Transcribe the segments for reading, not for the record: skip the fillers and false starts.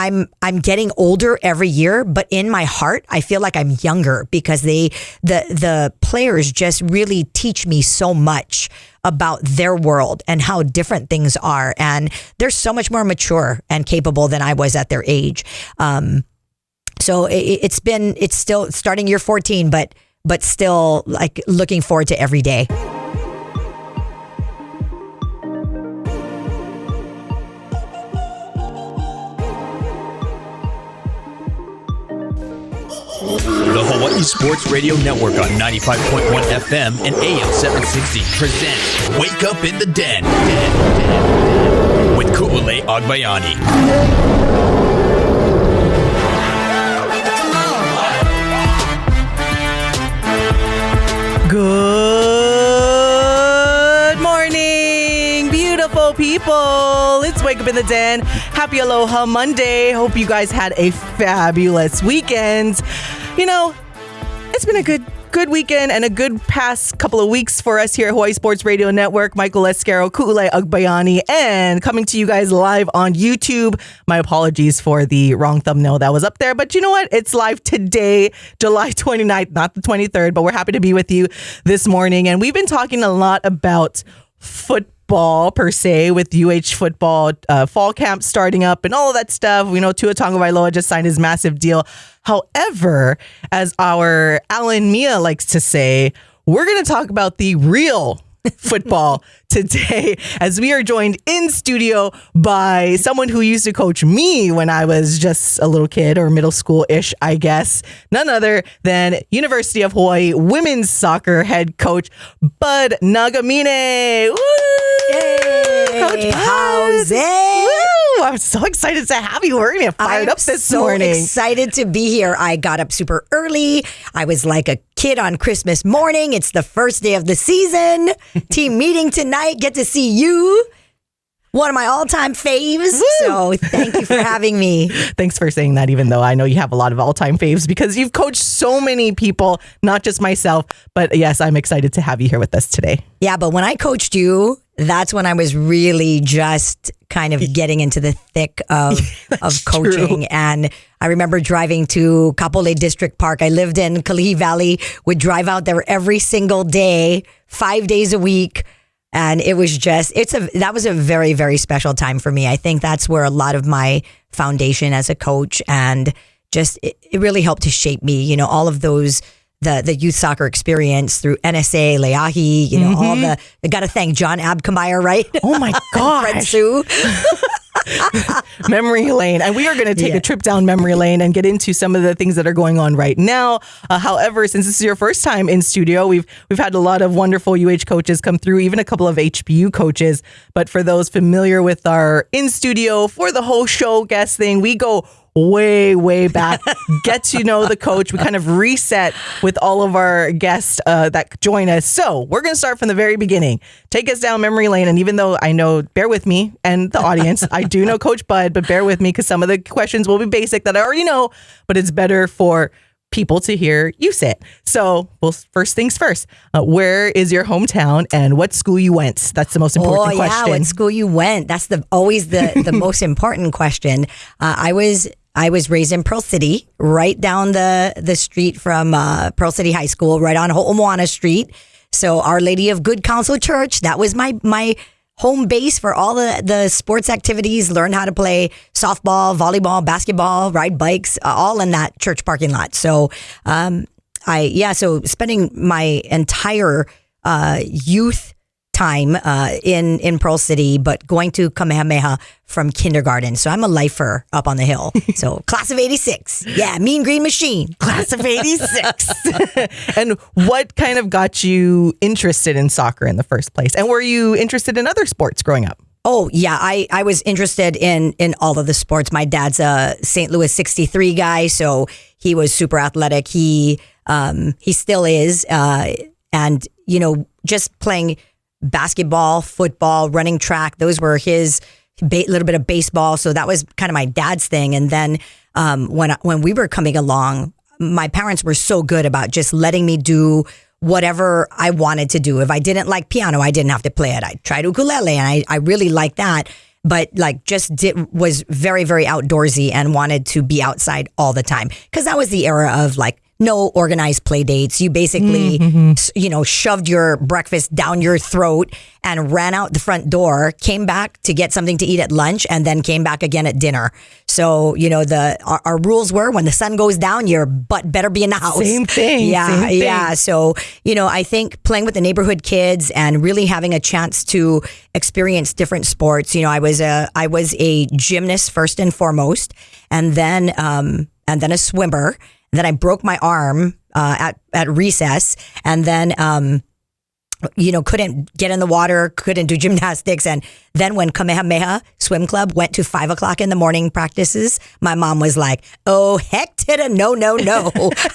I'm getting older every year, but in my heart, I feel like I'm younger because the players just really teach me so much about their world and how different things are. And they're so much more mature and capable than I was at their age. So it's still starting year 14, but still like looking forward to every day. The Hawaii Sports Radio Network on 95.1 FM and AM 760 presents Wake Up in the Den with Ku'ule Agbayani. Good morning, beautiful people. It's Wake Up in the Den. Happy Aloha Monday. Hope you guys had a fabulous weekend. You know, it's been a good weekend and a good past couple of weeks for us here at Hawaii Sports Radio Network. Michael Escaro, Ku'ule Agbayani, and coming to you guys live on YouTube. My apologies for the wrong thumbnail that was up there, but you know what? It's live today, July 29th, not the 23rd, but we're happy to be with you this morning. And we've been talking a lot about football per se, with UH football fall camp starting up and all of that stuff. We know Tua Tagovailoa just signed his massive deal. However, as our Alan Mia likes to say, we're going to talk about the real football today, as we are joined in studio by someone who used to coach me when I was just a little kid, or middle school-ish, I guess. None other than University of Hawai'i women's soccer head coach, Bud Nagamine. Woo! Yay! Coach Bud. How's it? Woo! I'm so excited to have you. We're going to get fired up this morning. I'm so excited to be here. I got up super early. I was like a kid on Christmas morning. It's the first day of the season. Team meeting tonight. Get to see you. One of my all-time faves. Woo! So thank you for having me. Thanks for saying that, even though I know you have a lot of all-time faves, because you've coached so many people, not just myself. But yes, I'm excited to have you here with us today. Yeah, but when I coached you, that's when I was really just kind of getting into the thick of coaching. True. And I remember driving to Kapolei District Park. I lived in Kalihi Valley, would drive out there every single day, 5 days a week. And it was just, that was a very, very special time for me. I think that's where a lot of my foundation as a coach, and just, it really helped to shape me, you know, all of those, the youth soccer experience through NSA, Leahi, you know, all I got to thank John Abkammeyer, right? Oh my gosh. Fred Sue. Memory lane. And we are going to take a trip down memory lane and get into some of the things that are going on right now. However, since this is your first time in studio, we've had a lot of wonderful UH coaches come through, even a couple of HBU coaches. But for those familiar with our in studio for the whole show guest thing, we go way back, get to know the coach. We kind of reset with all of our guests that join us. So we're going to start from the very beginning. Take us down memory lane. And even though I know, bear with me and the audience, I do know Coach Bud, but bear with me because some of the questions will be basic that I already know, but it's better for people to hear you say it. So, well, first things first, where is your hometown and what school you went? That's the most important question. What school you went? That's always the most important question. I was raised in Pearl City, right down the street from Pearl City High School, right on Ho'omoana Street. So Our Lady of Good Counsel Church, that was my home base for all the sports activities. Learned how to play softball, volleyball, basketball, ride bikes, all in that church parking lot. So so spending my entire youth time in Pearl City, but going to Kamehameha from kindergarten. So I'm a lifer up on the hill. So class of 86. Yeah, Mean Green Machine. Class of 86. And what kind of got you interested in soccer in the first place? And were you interested in other sports growing up? Oh, yeah. I was interested in all of the sports. My dad's a St. Louis 63 guy, so he was super athletic. He still is. And, you know, just playing basketball, football, running track, those were his little bit of baseball. So that was kind of my dad's thing. And then when we were coming along, my parents were so good about just letting me do whatever I wanted to do. If I didn't like piano, I didn't have to play it. I tried ukulele and I really liked that. but like was very, very outdoorsy and wanted to be outside all the time. Cause that was the era of like no organized play dates. You basically, shoved your breakfast down your throat and ran out the front door, came back to get something to eat at lunch, and then came back again at dinner. So, our rules were when the sun goes down, your butt better be in the house. Same thing. Yeah. Yeah. So, I think playing with the neighborhood kids and really having a chance to experience different sports. I was a gymnast first and foremost, and then a swimmer. Then I broke my arm at recess, and then couldn't get in the water, couldn't do gymnastics. And then when Kamehameha Swim Club went to 5 o'clock in the morning practices, my mom was like, oh, heck to the no.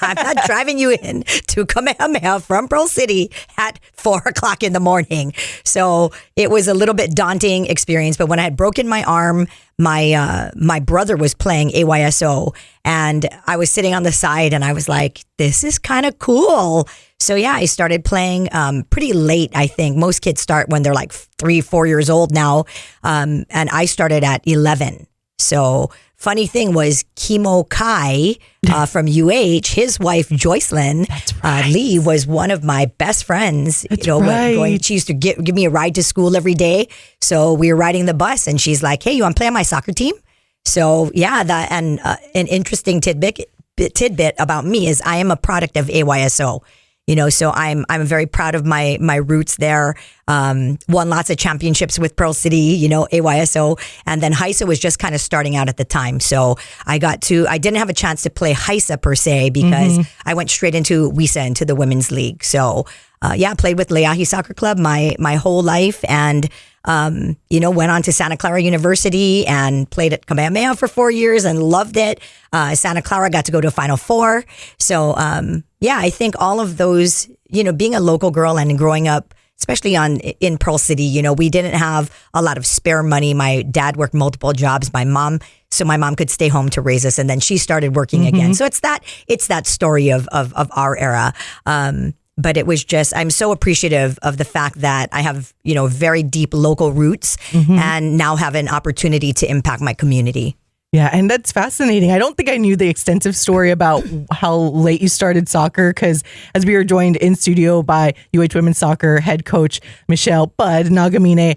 I'm not driving you in to Kamehameha from Pearl City at 4 o'clock in the morning. So it was a little bit daunting experience. But when I had broken my arm, my brother was playing AYSO, and I was sitting on the side, and I was like, this is kind of cool. So yeah, I started playing pretty late. I think most kids start when they're like 3-4 years old now, and I started at 11. So funny thing was Kimo Kai from UH, his wife Joycelyn Lee was one of my best friends. She used to give me a ride to school every day. So we were riding the bus, and she's like, "Hey, you want to play on my soccer team?" So yeah, an interesting tidbit about me is I am a product of AYSO. So I'm very proud of my roots there. Won lots of championships with Pearl City, AYSO, and then HISA was just kind of starting out at the time. So I didn't have a chance to play HISA per se because I went straight into WISA, into the women's league. So played with Leahi Soccer Club my whole life, and went on to Santa Clara University and played at Kamehameha for 4 years and loved it. Santa Clara got to go to a Final Four. So, I think all of those, being a local girl and growing up, especially in Pearl City, we didn't have a lot of spare money. My dad worked multiple jobs. My mom could stay home to raise us, and then she started working again. So it's that story of our era. But it was I'm so appreciative of the fact that I have, very deep local roots and now have an opportunity to impact my community. Yeah, and that's fascinating. I don't think I knew the extensive story about how late you started soccer, because as we were joined in studio by UH Women's Soccer head coach Michele Bud Nagamine,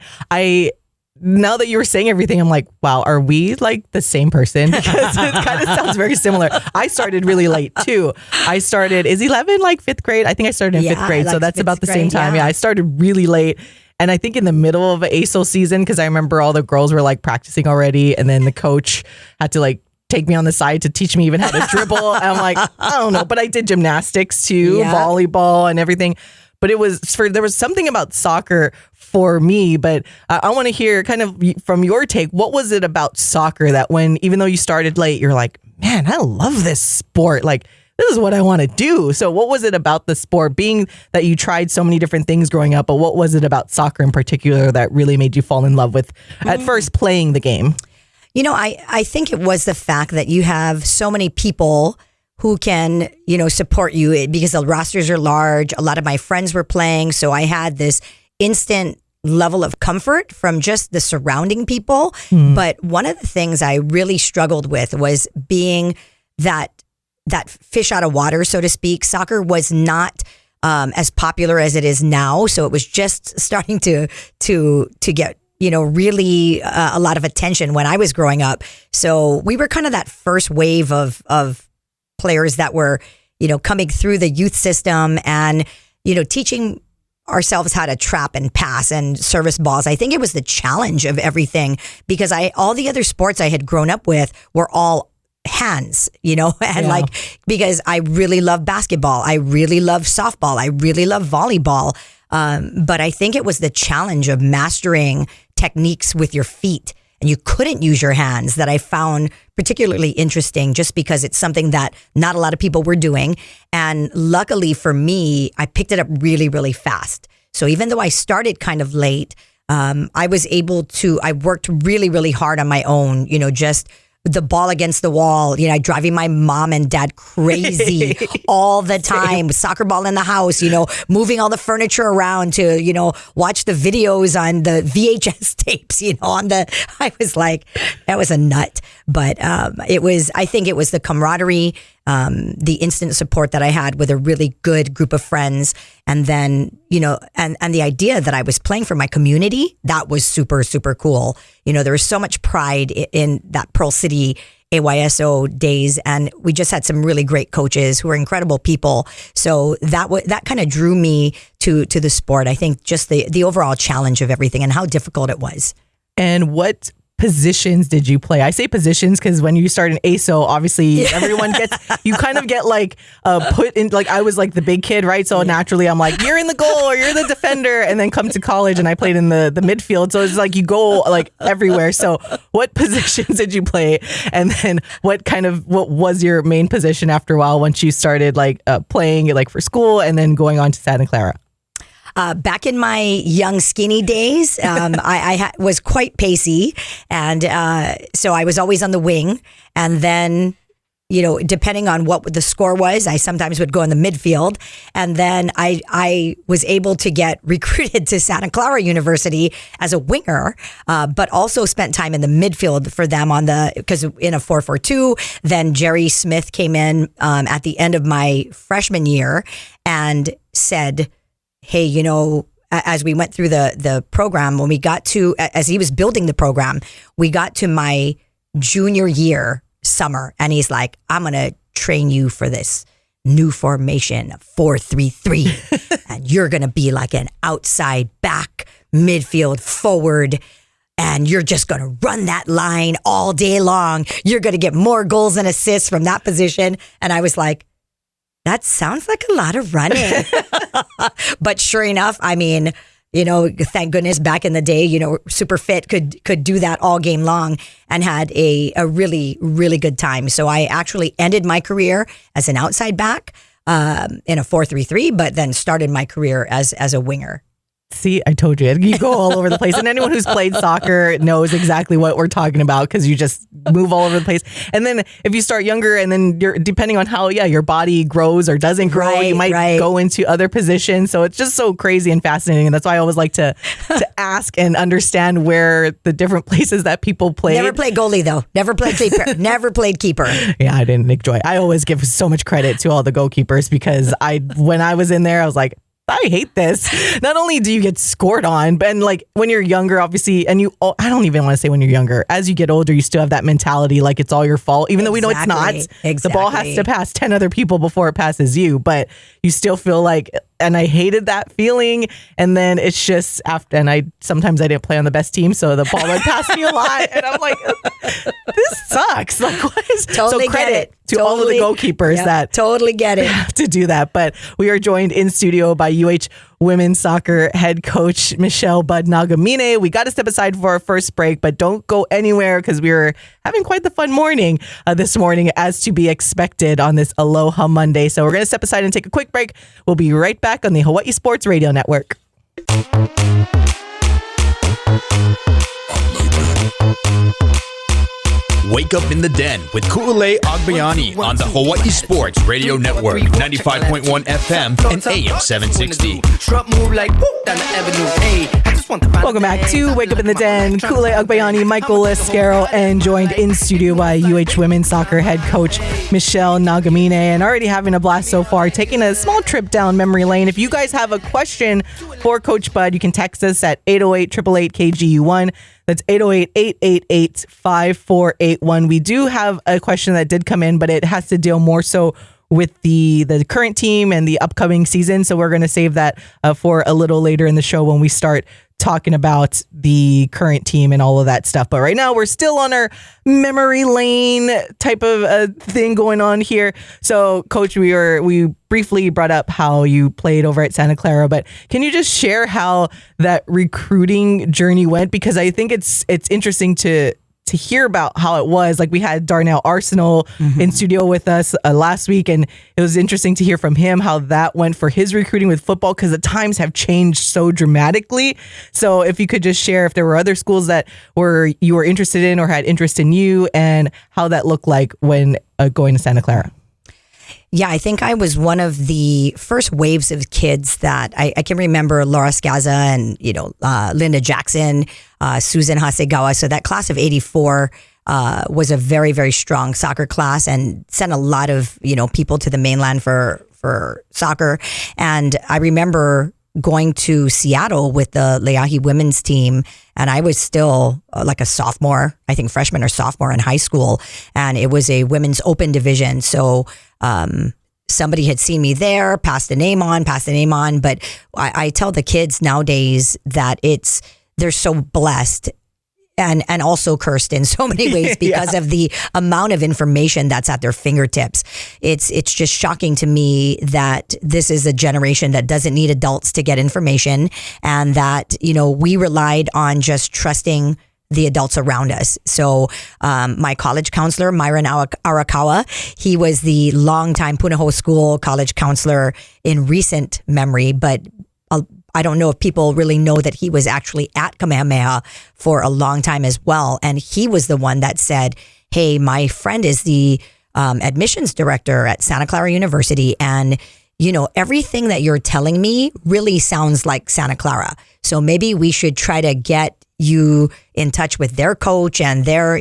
now that you were saying everything, I'm like, wow, are we like the same person? Because it kind of sounds very similar. I started really late too. Is 11 like 5th grade? I think I started in 5th grade. So that's about the same time. Yeah, I started really late. And I think in the middle of an ASO season, because I remember all the girls were like practicing already. And then the coach had to like take me on the side to teach me even how to dribble. And I'm like, I don't know. But I did gymnastics too, volleyball and everything. But there was something about soccer for me, but I want to hear kind of from your take. What was it about soccer that even though you started late, you're like, man, I love this sport. Like, this is what I want to do. So what was it about the sport, being that you tried so many different things growing up, but what was it about soccer in particular that really made you fall in love with at first playing the game? I think it was the fact that you have so many people who can, support you because the rosters are large. A lot of my friends were playing. So I had this instant level of comfort from just the surrounding people. But one of the things I really struggled with was being that fish out of water, so to speak. Soccer was not as popular as it is now. So it was just starting to get, really a lot of attention when I was growing up. So we were kind of that first wave of players that were, coming through the youth system and, teaching ourselves how to trap and pass and service balls. I think it was the challenge of everything because all the other sports I had grown up with were all hands, because I really love basketball. I really love softball. I really love volleyball. But I think it was the challenge of mastering techniques with your feet, and you couldn't use your hands that I found particularly interesting just because it's something that not a lot of people were doing. And luckily for me, I picked it up really, really fast. So even though I started kind of late, I worked really, really hard on my own, just the ball against the wall, driving my mom and dad crazy all the time. Soccer ball in the house, moving all the furniture around to, watch the videos on the VHS tapes, I was like, that was a nut. But I think it was the camaraderie, the instant support that I had with a really good group of friends. And then, and the idea that I was playing for my community, that was super, super cool. There was so much pride in that Pearl City AYSO days, and we just had some really great coaches who were incredible people. So that kind of drew me to the sport. I think just the overall challenge of everything and how difficult it was. And what positions did you play? I say positions because when you start an ASO, obviously everyone you kind of get put in, I was the big kid, right? So naturally I'm like, you're in the goal or you're the defender, and then come to college and I played in the midfield. So it's you go everywhere. So what positions did you play? And then what was your main position after a while once you started playing for school and then going on to Santa Clara? Back in my young skinny days, I was quite pacey, and so I was always on the wing. And then, depending on what the score was, I sometimes would go in the midfield. And then I was able to get recruited to Santa Clara University as a winger, but also spent time in the midfield for them because in a 4-4-2. Then Jerry Smith came in at the end of my freshman year and said, hey, as we went through the program, when we got to, as he was building the program, we got to my junior year summer, and he's like, I'm going to train you for this new formation of 4-3-3, and you're going to be like an outside back, midfield, forward, and you're just going to run that line all day long. You're going to get more goals and assists from that position. And I was like, that sounds like a lot of running. But sure enough, thank goodness back in the day, super fit, could do that all game long and had a really, really good time. So I actually ended my career as an outside back in a 4-3-3, but then started my career as a winger. See, I told you, you go all over the place. And anyone who's played soccer knows exactly what we're talking about because you just move all over the place. And then if you start younger and then you're depending on how, your body grows or doesn't grow, you might go into other positions. So it's just so crazy and fascinating. And that's why I always like to ask and understand where the different places that people play. Never played goalie though. Never played keeper. Never played keeper. Yeah, I didn't enjoy. I always give so much credit to all the goalkeepers because when I was in there, I was like, I hate this. Not only do you get scored on, but when you're younger, obviously, and I don't even want to say when you're younger. As you get older, you still have that mentality like it's all your fault, even though we know it's not. Exactly. The ball has to pass 10 other people before it passes you, but you still feel and I hated that feeling. And then it's just sometimes I didn't play on the best team, so the ball would pass me a lot. And I'm like, this sucks. What is totally so credit to all of the goalkeepers that totally get it have to do that. But we are joined in studio by UH women's soccer head coach Michele Bud Nagamine. We got to step aside for our first break, but don't go anywhere because we were having quite the fun morning this morning, as to be expected on this Aloha Monday. So we're going to step aside and take a quick break. We'll be right back on the Hawaii Sports Radio Network. Wake up in the den with Ku'ulei Agbayani on the Hawaii Sports Radio Network, 95.1 FM and AM 760. Welcome back to Wake Up in the Den. Ku'ulei Agbayani, Michael Escaro, and joined in studio by UH women's soccer head coach Michele Nagamine, and already having a blast so far, taking a small trip down memory lane. If you guys have a question for Coach Bud, you can text us at 808-888-KGU1. That's 808-888-5481. We do have a question that did come in, but it has to deal more so with the current team and the upcoming season. So we're going to save that for a little later in the show when we start talking about the current team and all of that stuff. But right now we're still on our memory lane type of thing going on here. So Coach, we briefly brought up how you played over at Santa Clara, but can you just share how that recruiting journey went? Because I think it's interesting to to hear about how it was. Like we had Darnell Arsenal in studio with us last week, and it was interesting to hear from him how that went for his recruiting with football, because the times have changed so dramatically. So if you could just share if there were other schools that you were interested in or had interest in you, and how that looked like when going to Santa Clara. Yeah, I think I was one of the first waves of kids that I can remember. Laura Scaza and, Linda Jackson, Susan Hasegawa. So that class of 84 was a very, very strong soccer class and sent a lot of, people to the mainland for soccer. And I remember going to Seattle with the Leahi women's team, and I was still like a sophomore, I think freshman or sophomore in high school, and it was a women's open division. So somebody had seen me there, passed the name on, but I tell the kids nowadays that they're so blessed and also cursed in so many ways because of the amount of information that's at their fingertips. It's just shocking to me that this is a generation that doesn't need adults to get information, and that, we relied on just trusting the adults around us. So my college counselor, Myron Arakawa, he was the longtime Punahou School college counselor in recent memory, but I don't know if people really know that he was actually at Kamehameha for a long time as well. And he was the one that said, hey, my friend is the admissions director at Santa Clara University, and everything that you're telling me really sounds like Santa Clara. So maybe we should try to get you in touch with their coach and their,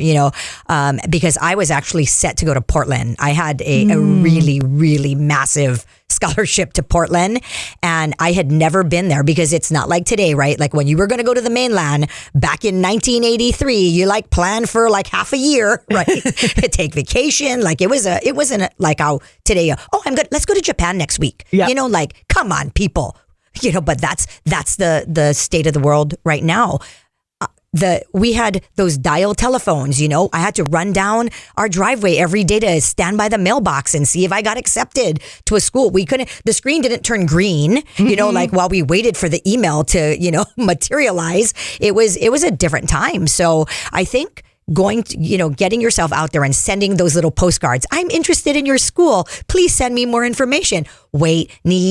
because I was actually set to go to Portland. I had a really, really massive scholarship to Portland, and I had never been there because it's not like today, right? Like when you were going to go to the mainland back in 1983, you plan for half a year, right? Take vacation. Like it wasn't like how today, I'm good. Let's go to Japan next week. Yeah. Come on, people, but that's the state of the world right now. We had those dial telephones, I had to run down our driveway every day to stand by the mailbox and see if I got accepted to a school. The screen didn't turn green, while we waited for the email to, materialize. It was a different time. So I think getting yourself out there and sending those little postcards. I'm interested in your school. Please send me more information. Wait, every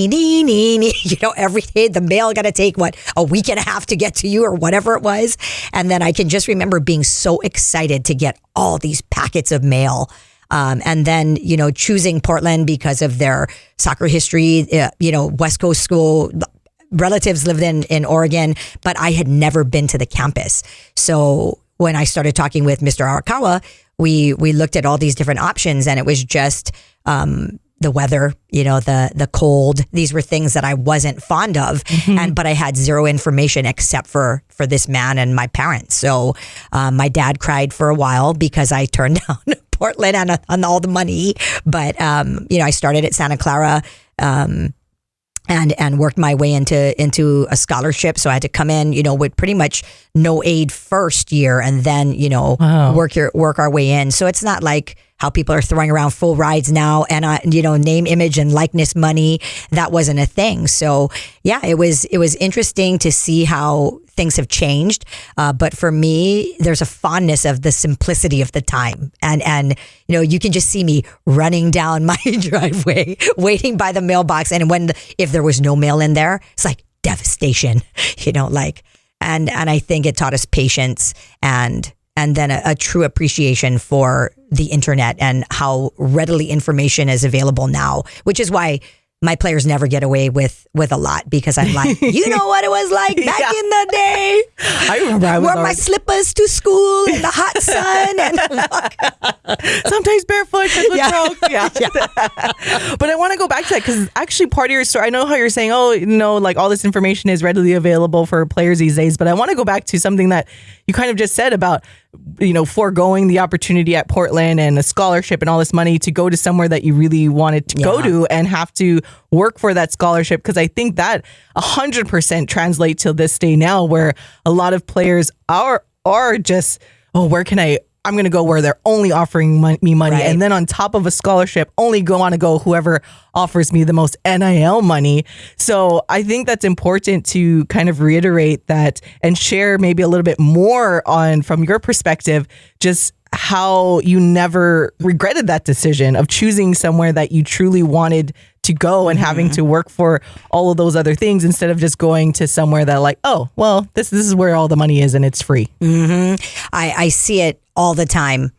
day the mail got to take a week and a half to get to you or whatever it was. And then I can just remember being so excited to get all these packets of mail. And then, choosing Portland because of their soccer history, West Coast school. Relatives lived in Oregon, but I had never been to the campus. So when I started talking with Mr. Arakawa, we looked at all these different options, and it was just the weather, the cold. These were things that I wasn't fond of, but I had zero information except for this man and my parents. So my dad cried for a while because I turned down Portland on all the money, but I started at Santa Clara. And worked my way into a scholarship. So I had to come in, with pretty much no aid first year, and then, work our way in. So it's not like how people are throwing around full rides now and, name, image, and likeness money. That wasn't a thing. So yeah, it was interesting to see how things have changed. But for me, there's a fondness of the simplicity of the time. And you can just see me running down my driveway, waiting by the mailbox. And if there was no mail in there, it's like devastation, and I think it taught us patience and then a true appreciation for the internet and how readily information is available now, which is why my players never get away with a lot, because I'm like, you know what it was like back in the day? I remember I wore my slippers to school in the hot sun and sometimes barefoot because with broke. Yeah. But I want to go back to that because actually part of your story, I know how you're saying, all this information is readily available for players these days, but I want to go back to something that you kind of just said about, foregoing the opportunity at Portland and a scholarship and all this money to go to somewhere that you really wanted to go to and have to work for that scholarship. Because I think that 100% translates to this day now, where a lot of players are just, where can I I'm going to go where they're only offering me money. Right. And then on top of a scholarship, only want to go whoever offers me the most NIL money. So I think that's important to kind of reiterate that and share maybe a little bit more on, from your perspective, just how you never regretted that decision of choosing somewhere that you truly wanted to go and having to work for all of those other things instead of just going to somewhere that like, oh, well, this is where all the money is and it's free. I see it all the time.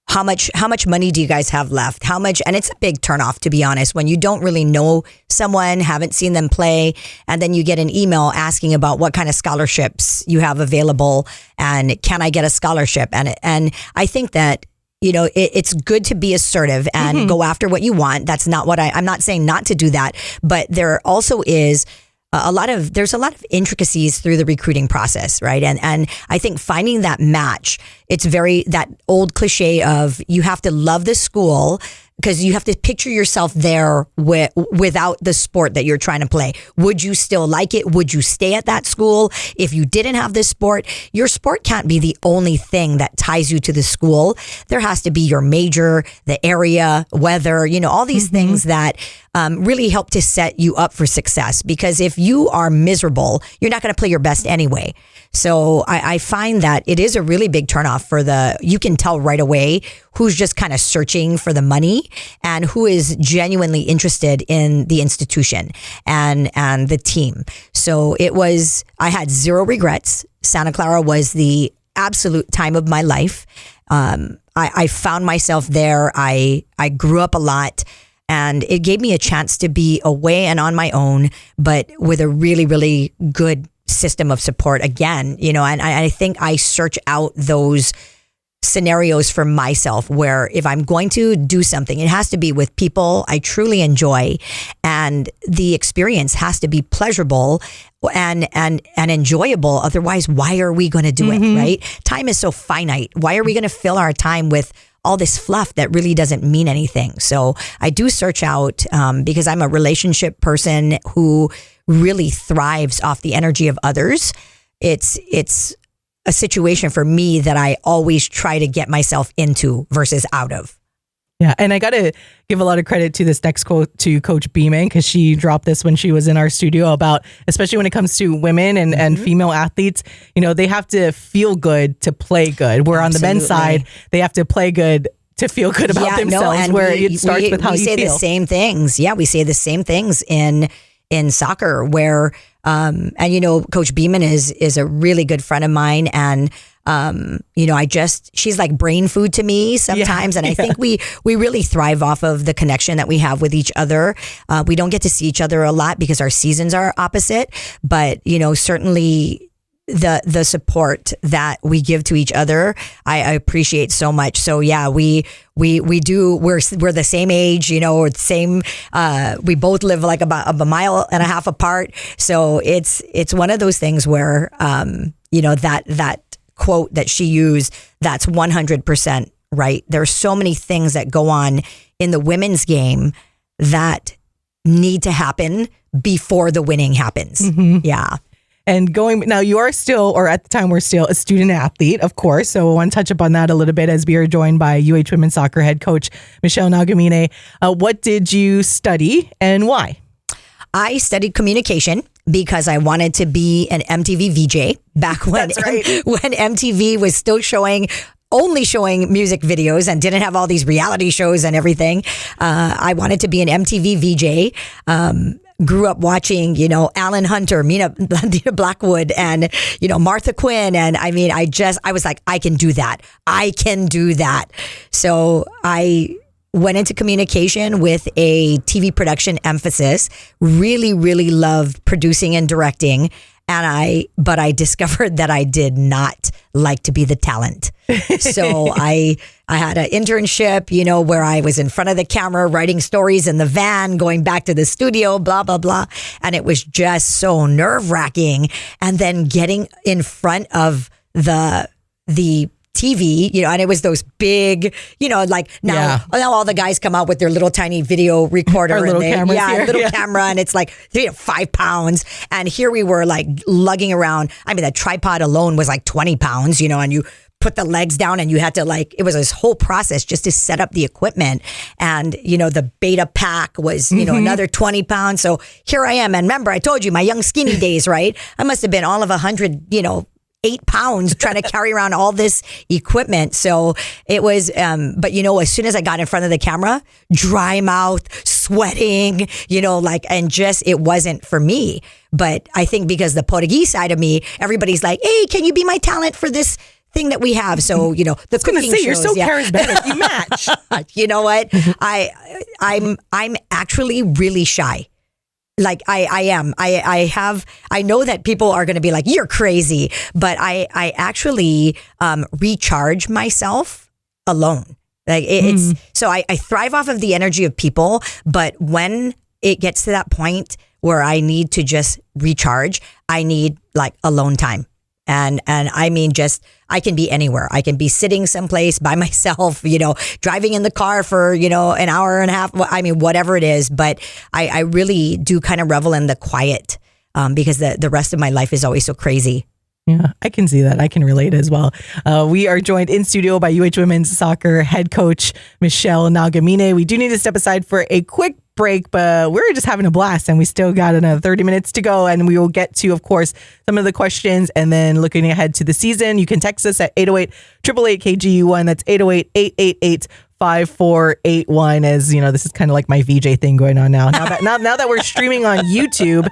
How much money do you guys have left? How much? And it's a big turnoff, to be honest, when you don't really know someone, haven't seen them play, and then you get an email asking about what kind of scholarships you have available and can I get a scholarship? And I think that, you know, it's good to be assertive and go after what you want. That's not what I'm not saying not to do that, but there also is there's a lot of intricacies through the recruiting process, right? And I think finding that match, it's that old cliche of you have to love the school because you have to picture yourself there without the sport that you're trying to play. Would you still like it? Would you stay at that school if you didn't have this sport? Your sport can't be the only thing that ties you to the school. There has to be your major, the area, weather, you know, all these things that really help to set you up for success. Because if you are miserable, you're not going to play your best anyway. So I find that it is a really big turnoff you can tell right away who's just kind of searching for the money and who is genuinely interested in the institution and the team. So I had zero regrets. Santa Clara was the absolute time of my life. I found myself there. I grew up a lot. And it gave me a chance to be away and on my own, but with a really, really good system of support again, you know, and I think I search out those scenarios for myself where if I'm going to do something, it has to be with people I truly enjoy, and the experience has to be pleasurable and enjoyable. Otherwise, why are we going to do it, right? Time is so finite. Why are we going to fill our time with all this fluff that really doesn't mean anything? So I do search out because I'm a relationship person who really thrives off the energy of others. It's a situation for me that I always try to get myself into versus out of. Yeah, and I got to give a lot of credit to this next quote to Coach Beeman, because she dropped this when she was in our studio about, especially when it comes to women and female athletes, you know, they have to feel good to play good. Where on the men's side, they have to play good to feel good about themselves, it starts with how you feel. We say the same things. Yeah, we say the same things in soccer where, and you know, Coach Beeman is a really good friend of mine, and you know, she's like brain food to me sometimes. And I think we really thrive off of the connection that we have with each other. We don't get to see each other a lot because our seasons are opposite, but you know, certainly the support that we give to each other, I appreciate so much. So yeah, we're the same age, you know, or the same, we both live like about a mile and a half apart. So it's one of those things where, you know, that quote that she used, that's 100% right. There's so many things that go on in the women's game that need to happen before the winning happens. Yeah. And now you are still, or at the time we're still a student athlete, of course. So I want to touch upon that a little bit as we are joined by UH Women's Soccer head coach, Michele Nagamine. What did you study and why? I studied communication because I wanted to be an MTV VJ back when, when MTV was still only showing music videos and didn't have all these reality shows and everything. I wanted to be an MTV VJ. Grew up watching, you know, Alan Hunter, Nina Blackwood, and, you know, Martha Quinn. And I mean, I was like, I can do that. I can do that. So I went into communication with a TV production emphasis, really, really loved producing and directing. But I discovered that I did not like to be the talent. So I had an internship, you know, where I was in front of the camera, writing stories in the van, going back to the studio, blah, blah, blah. And it was just so nerve-wracking. And then getting in front of the TV, you know, and it was those big, you know, like now all the guys come out with their little tiny video recorder and camera, and it's like 5 pounds. And here we were like lugging around. I mean, the tripod alone was like 20 pounds, you know, and you put the legs down, and you had to it was this whole process just to set up the equipment. And, the beta pack was, another 20 pounds. So here I am. And remember, I told you my young skinny days, right? I must have been all of 8 pounds trying to carry around all this equipment. So it was, but as soon as I got in front of the camera, dry mouth, sweating, and just, it wasn't for me. But I think because the Portuguese side of me, everybody's like, hey, can you be my talent for this thing that we have? So, the cooking shows. You're so charismatic. You match. You know what? I'm actually really shy. I am. I know that people are going to be like, you're crazy, but I actually recharge myself alone. It's so I thrive off of the energy of people, but when it gets to that point where I need to just recharge, I need alone time. And I mean, just, I can be anywhere. I can be sitting someplace by myself, driving in the car for, an hour and a half. I mean, whatever it is. But I really do kind of revel in the quiet because the rest of my life is always so crazy. Yeah, I can see that. I can relate as well. We are joined in studio by UH Women's Soccer head coach Michele Nagamine. We do need to step aside for a quick break, but we're just having a blast and we still got another 30 minutes to go, and we will get to, of course, some of the questions, and then looking ahead to the season. You can text us at 808-888-KGU1. That's 808-888-5481. As this is kind of like my VJ thing going on now. Now that we're streaming on YouTube,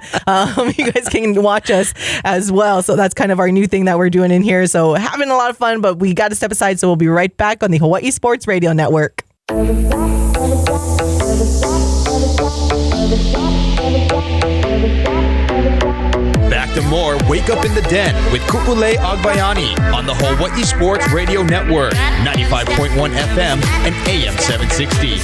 you guys can watch us as well. So that's kind of our new thing that we're doing in here. So having a lot of fun, but we got to step aside. So we'll be right back on the Hawaii Sports Radio Network. Back to more Wake Up in the Den with Ku'ule Agbayani on the Hawaii Sports Radio Network, 95.1 FM and AM 760.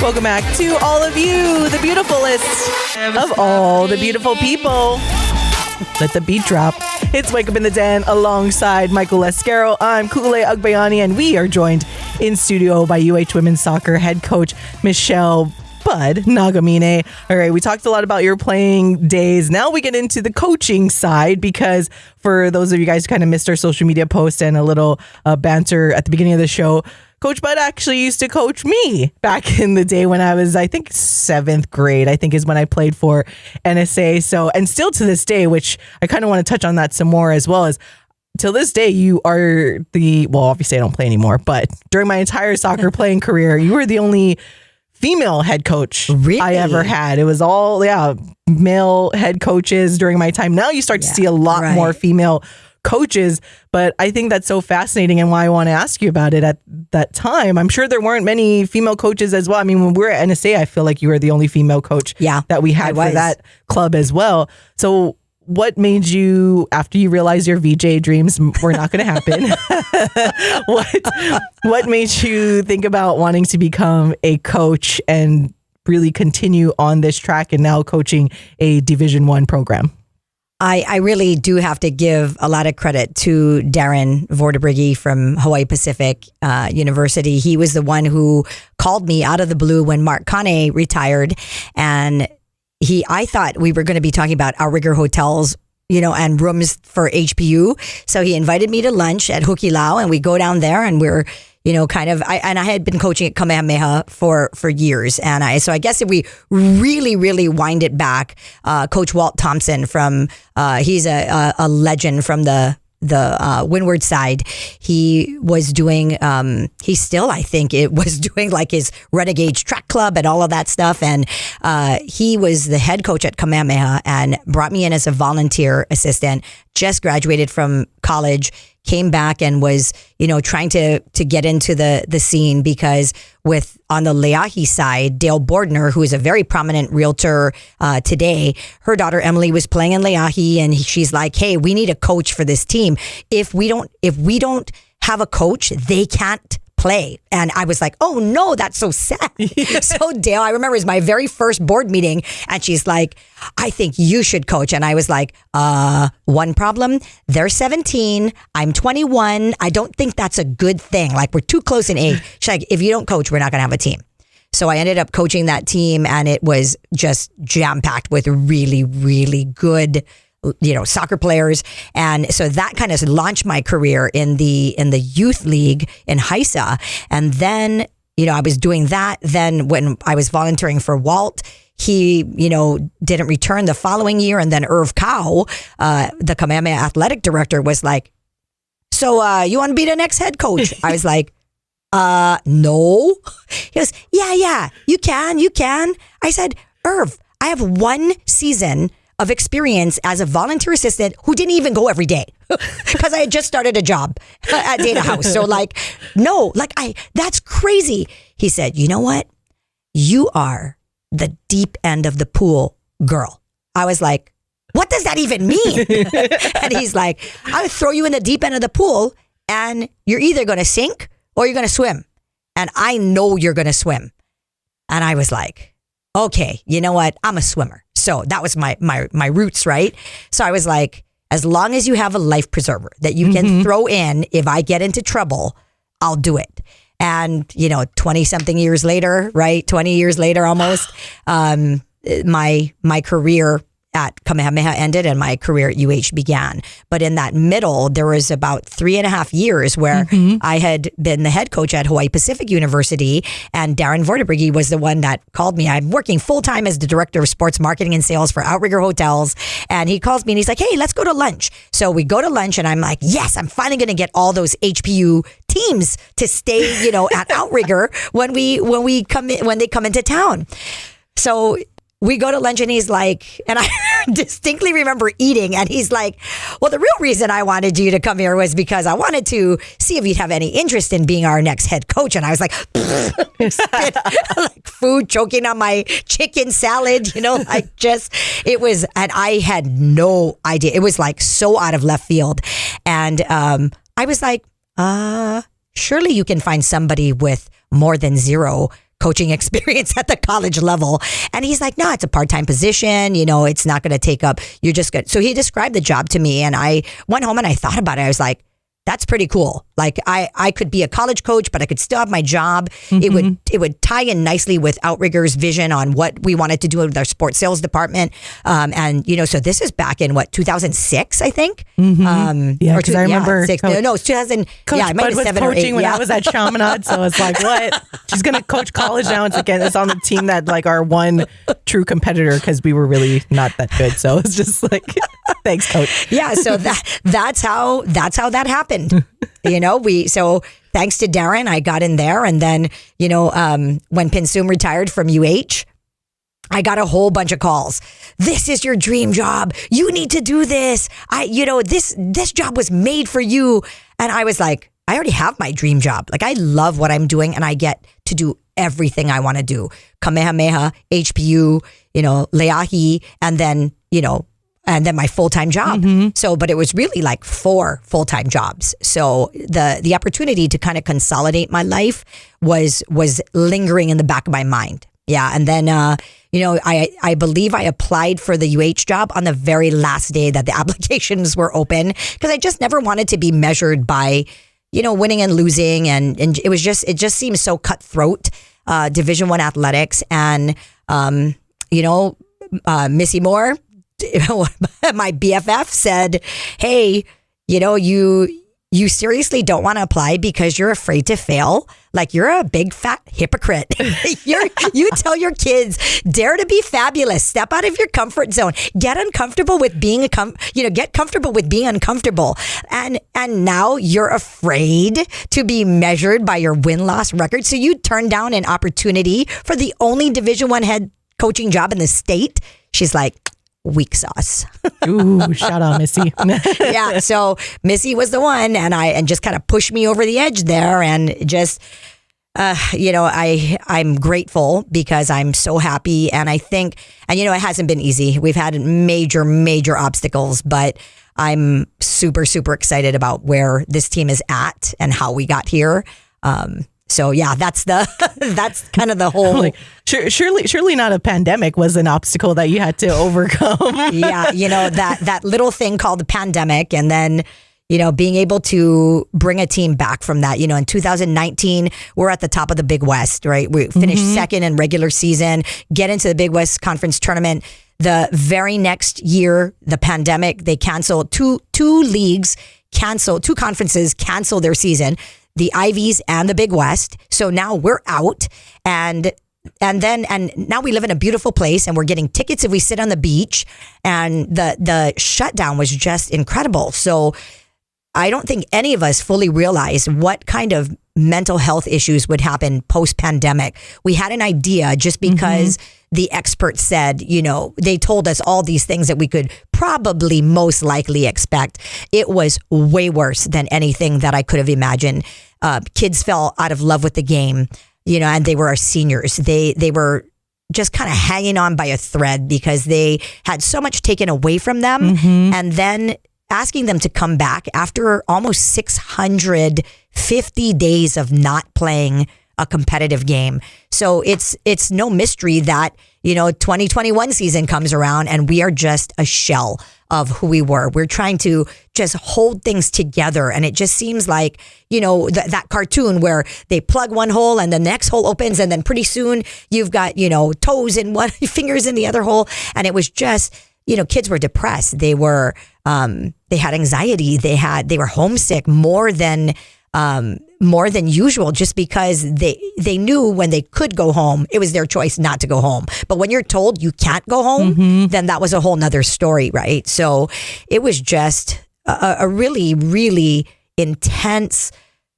Welcome back to all of you, the beautifulest of all the beautiful people. Let the beat drop. It's Wake Up in the Den alongside Michael Escaro. I'm Ku'ule Agbayani, and we are joined in studio by UH Women's Soccer head coach Michele Bud Nagamine. All right, we talked a lot about your playing days. Now we get into the coaching side, because for those of you guys who kind of missed our social media post and a little banter at the beginning of the show, Coach Bud actually used to coach me back in the day when I was, I think, 7th grade, I think is when I played for NSA. So, and still to this day, which I kind of want to touch on that some more as well, as till this day, you are obviously I don't play anymore, but during my entire soccer playing career, you were the only female head coach I ever had. It was all, male head coaches during my time. Now you start to see a lot more female coaches, but I think that's so fascinating, and why I want to ask you about it. At that time, I'm sure there weren't many female coaches as well. I mean, when we were at NSA, I feel like you were the only female coach that we had for that club as well. So what made you, after you realized your VJ dreams were not going to happen, what made you think about wanting to become a coach and really continue on this track and now coaching a Division I program? I really do have to give a lot of credit to Darren Vorderbrigge from Hawaii Pacific University. He was the one who called me out of the blue when Mark Kane retired, and I thought we were going to be talking about outrigger hotels, and rooms for HPU. So he invited me to lunch at Hukilau, and we go down there, and we're I had been coaching at Kamehameha for years. And so I guess if we really, really wind it back, Coach Walt Thompson he's a legend from the Windward side. He was doing, he still, I think it was doing like his Renegades track club and all of that stuff. And he was the head coach at Kamehameha and brought me in as a volunteer assistant, just graduated from college, came back and was, trying to get into the scene, because on the Leahi side, Dale Bordner, who is a very prominent realtor today, her daughter Emily was playing in Leahi, and she's like, hey, we need a coach for this team. If we don't have a coach, they can't play. And I was like, oh no, that's so sad. So Dale, I remember it was my very first board meeting, and she's like, I think you should coach. And I was like, one problem, they're 17, I'm 21. I don't think that's a good thing. Like, we're too close in age. She's like, if you don't coach, we're not going to have a team. So I ended up coaching that team, and it was just jam-packed with really, really good, soccer players. And so that kind of launched my career in the youth league in HISA. And then, I was doing that. Then when I was volunteering for Walt, he, didn't return the following year. And then Irv Cow, the Kamehameha athletic director, was like, so you want to be the next head coach? I was like, no. He goes, yeah, you can. I said, Irv, I have one season of experience as a volunteer assistant who didn't even go every day because I had just started a job at Data House. So that's crazy. He said, you know what? You are the deep end of the pool girl. I was like, what does that even mean? And he's like, I would throw you in the deep end of the pool and you're either going to sink or you're going to swim. And I know you're going to swim. And I was like, okay, you know what? I'm a swimmer. So that was my roots, right? So I was like, as long as you have a life preserver that you can throw in, if I get into trouble, I'll do it. And, 20 something years later, right? 20 years later almost, my career at Kamehameha ended and my career at UH began. But in that middle, there was about 3.5 years where I had been the head coach at Hawaii Pacific University, and Darren Vorderbrigge was the one that called me. I'm working full-time as the director of sports marketing and sales for Outrigger Hotels. And he calls me and he's like, hey, let's go to lunch. So we go to lunch and I'm like, yes, I'm finally going to get all those HPU teams to stay, at Outrigger when they come into town. So we go to lunch and he's like, and I distinctly remember eating, and he's like, well, the real reason I wanted you to come here was because I wanted to see if you'd have any interest in being our next head coach. And I was like, like food choking on my chicken salad, it was, and I had no idea. It was like so out of left field. And I was like, surely you can find somebody with more than zero coaching experience at the college level. And he's like, no, it's a part-time position. It's not going to take up. You're just good. So he described the job to me and I went home and I thought about it. I was like, that's pretty cool. Like I could be a college coach, but I could still have my job. It would tie in nicely with Outrigger's vision on what we wanted to do with our sports sales department. So this is back in 2006, I think. Yeah, because I remember. No, it's 2000. Coach yeah, Bud was coaching when I was at Chaminade, so it's like, what? She's going to coach college now. It's on the team that like our one true competitor because we were really not that good. So it's just like, thanks, coach. Yeah, so that's how that happened. So thanks to Darren, I got in there. And then, when Pinsum retired from UH, I got a whole bunch of calls. This is your dream job. You need to do this. This job was made for you. And I was like, I already have my dream job. Like I love what I'm doing and I get to do everything I want to do. Kamehameha, HPU, Leahi, and then my full-time job. So, but it was really like 4 full-time jobs. So the opportunity to kind of consolidate my life was lingering in the back of my mind. Yeah. And then, I believe I applied for the UH job on the very last day that the applications were open because I just never wanted to be measured by, winning and losing. And it just seems so cutthroat, Division I athletics. And, Missy Moore, my BFF said, hey, you seriously don't want to apply because you're afraid to fail? Like you're a big fat hypocrite. You tell your kids, dare to be fabulous. Step out of your comfort zone. Get uncomfortable with being get comfortable with being uncomfortable. And now you're afraid to be measured by your win-loss record. So you turn down an opportunity for the only Division I head coaching job in the state. She's like, weak sauce. Ooh, shout out Missy. Yeah, so Missy was the one and just kind of pushed me over the edge there and just I'm grateful because I'm so happy and I think it hasn't been easy. We've had major obstacles, but I'm super excited about where this team is at and how we got here. So yeah, that's kind of the whole. Like, surely not a pandemic was an obstacle that you had to overcome. Yeah, that little thing called the pandemic, and then being able to bring a team back from that. In 2019, we're at the top of the Big West, right? We finished second in regular season, get into the Big West Conference tournament. The very next year, the pandemic, they canceled two conferences cancel their season, the Ivies and the Big West. So now we're out, and now we live in a beautiful place, and we're getting tickets if we sit on the beach, and the shutdown was just incredible. So I don't think any of us fully realized what kind of mental health issues would happen post-pandemic. We had an idea just because the experts said, they told us all these things that we could probably most likely expect. It was way worse than anything that I could have imagined. Kids fell out of love with the game, and they were our seniors. They were just kind of hanging on by a thread because they had so much taken away from them. And then asking them to come back after almost 650 days of not playing a competitive game. So it's no mystery that, 2021 season comes around and we are just a shell of who we were. We're trying to just hold things together. And it just seems like, that cartoon where they plug one hole and the next hole opens, and then pretty soon you've got, toes in one, fingers in the other hole. And it was just, kids were depressed. They were, they had anxiety. They were homesick more than usual, just because they knew when they could go home, it was their choice not to go home. But when you're told you can't go home, then that was a whole nother story, right? So it was just a really, really intense,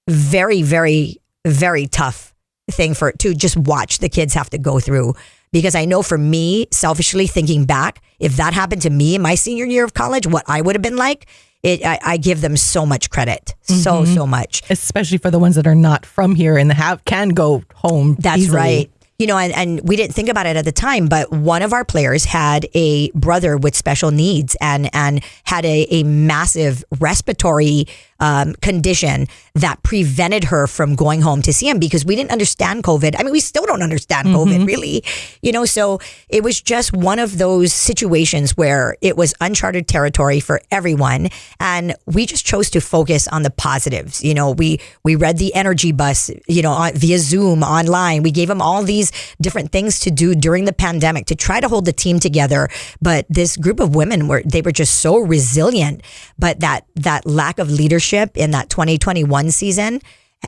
very, very, very tough thing to just watch the kids have to go through. Because I know for me, selfishly thinking back, if that happened to me in my senior year of college, what I would have been like, I give them so much credit, so much. Especially for the ones that are not from here and can go home. That's easily. right. And we didn't think about it at the time, but one of our players had a brother with special needs and had a massive respiratory condition that prevented her from going home to see him, because we didn't understand COVID. I mean, we still don't understand COVID, really. So it was just one of those situations where it was uncharted territory for everyone. And we just chose to focus on the positives. We read the energy bus, via Zoom online. We gave them all these different things to do during the pandemic to try to hold the team together. But this group of women were just so resilient. But that lack of leadership in that 2021 season,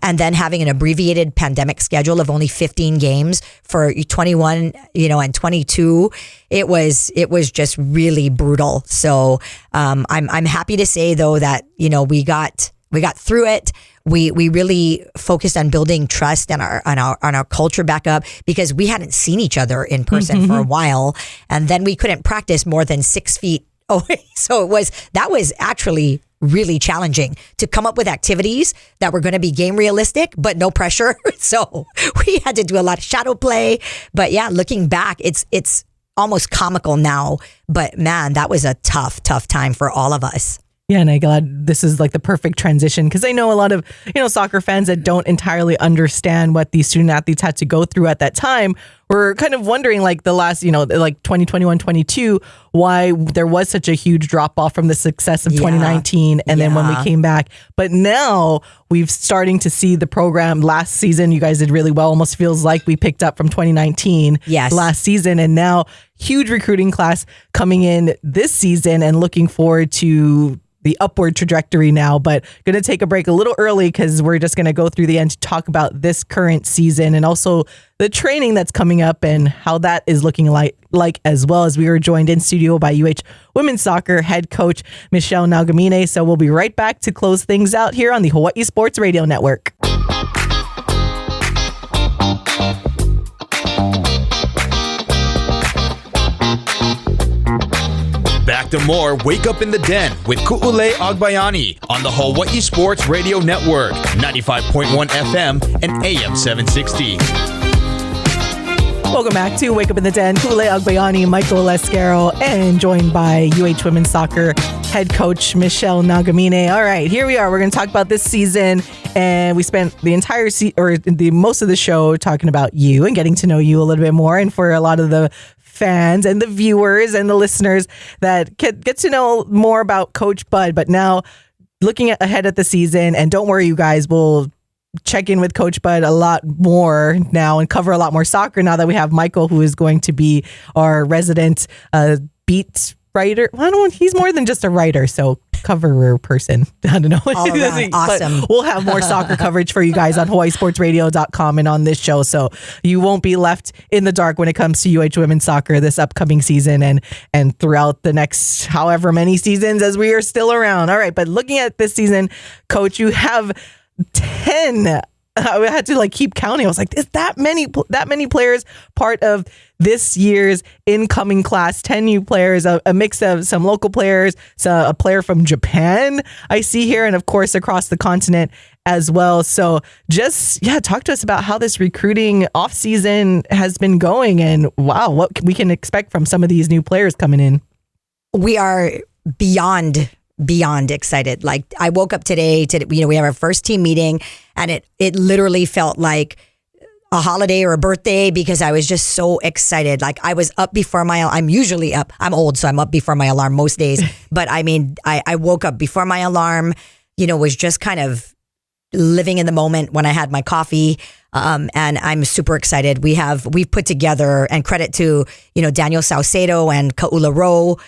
and then having an abbreviated pandemic schedule of only 15 games for 21, and 22, it was just really brutal. So I'm happy to say though that we got through it. We really focused on building trust and our culture back up, because we hadn't seen each other in person for a while, and then we couldn't practice more than 6 feet away. So that was actually really challenging to come up with activities that were going to be game realistic, but no pressure. So we had to do a lot of shadow play. But yeah, looking back, it's almost comical now. But man, that was a tough time for all of us. Yeah, and I'm glad this is like the perfect transition, because I know a lot of, soccer fans that don't entirely understand what these student athletes had to go through at that time. We're kind of wondering, like the last, like 2021, 22, why there was such a huge drop off from the success of 2019. And then when we came back, but now we've starting to see the program. Last season, you guys did really well. Almost feels like we picked up from 2019 last season. And now huge recruiting class coming in this season, and looking forward to the upward trajectory now. But going to take a break a little early, because we're just going to go through the end to talk about this current season and also the training that's coming up and how that is looking like as well. As we are joined in studio by UH Women's Soccer head coach Michele Nagamine. So we'll be right back to close things out here on the Hawaii Sports Radio Network. Back to more Wake Up in the Den with Ku'ule Agbayani on the Hawaii Sports Radio Network, 95.1 FM and AM 760. Welcome back to Wake Up in the Den. Ku'ule Agbayani, Michael Lescaro, and joined by UH Women's Soccer head coach Michele Nagamine. All right, here we are. We're going to talk about this season, and we spent the entire most of the show talking about you and getting to know you a little bit more. And for a lot of the fans and the viewers and the listeners that get to know more about Coach Bud, but now looking ahead at the season, and don't worry, you guys, we'll check in with Coach Bud a lot more now and cover a lot more soccer now that we have Michael, who is going to be our resident beat writer. Well, I don't know, he's more than just a writer, so coverer person. I don't know. All around, awesome. But we'll have more soccer coverage for you guys on HawaiiSportsRadio.com and on this show, so you won't be left in the dark when it comes to UH women's soccer this upcoming season and throughout the next however many seasons as we are still around. All right, but looking at this season, Coach, you have 10. I had to keep counting. I was like, is that many players part of this year's incoming class? 10 new players, a mix of some local players, so a player from Japan I see here, and of course across the continent as well. So just talk to us about how this recruiting off season has been going, and wow, what we can expect from some of these new players coming in. We are beyond excited. I woke up today to, we have our first team meeting, and it literally felt like a holiday or a birthday because I was just so excited. I was up before I'm usually up. I'm old, so I'm up before my alarm most days. But I mean, I woke up before my alarm, was just kind of living in the moment when I had my coffee. And I'm super excited. We've put together, and credit to, Daniel Saucedo and Kaula Rowe,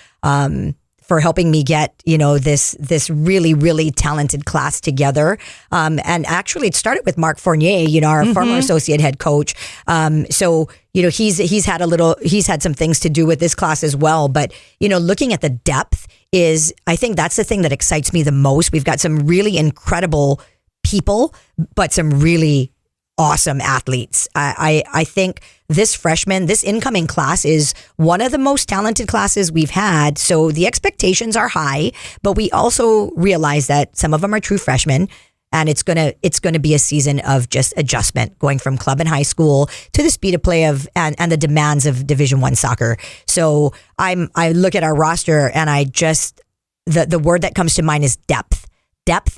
for helping me get, this really, really talented class together. And actually it started with Mark Fournier, our former associate head coach. So, he's had some things to do with this class as well. But, looking at the depth I think that's the thing that excites me the most. We've got some really incredible people, but some really awesome athletes. I think this incoming class is one of the most talented classes we've had. So the expectations are high, but we also realize that some of them are true freshmen, and it's gonna be a season of just adjustment, going from club and high school to the speed of play and the demands of Division I soccer. So I look at our roster, and the word that comes to mind is depth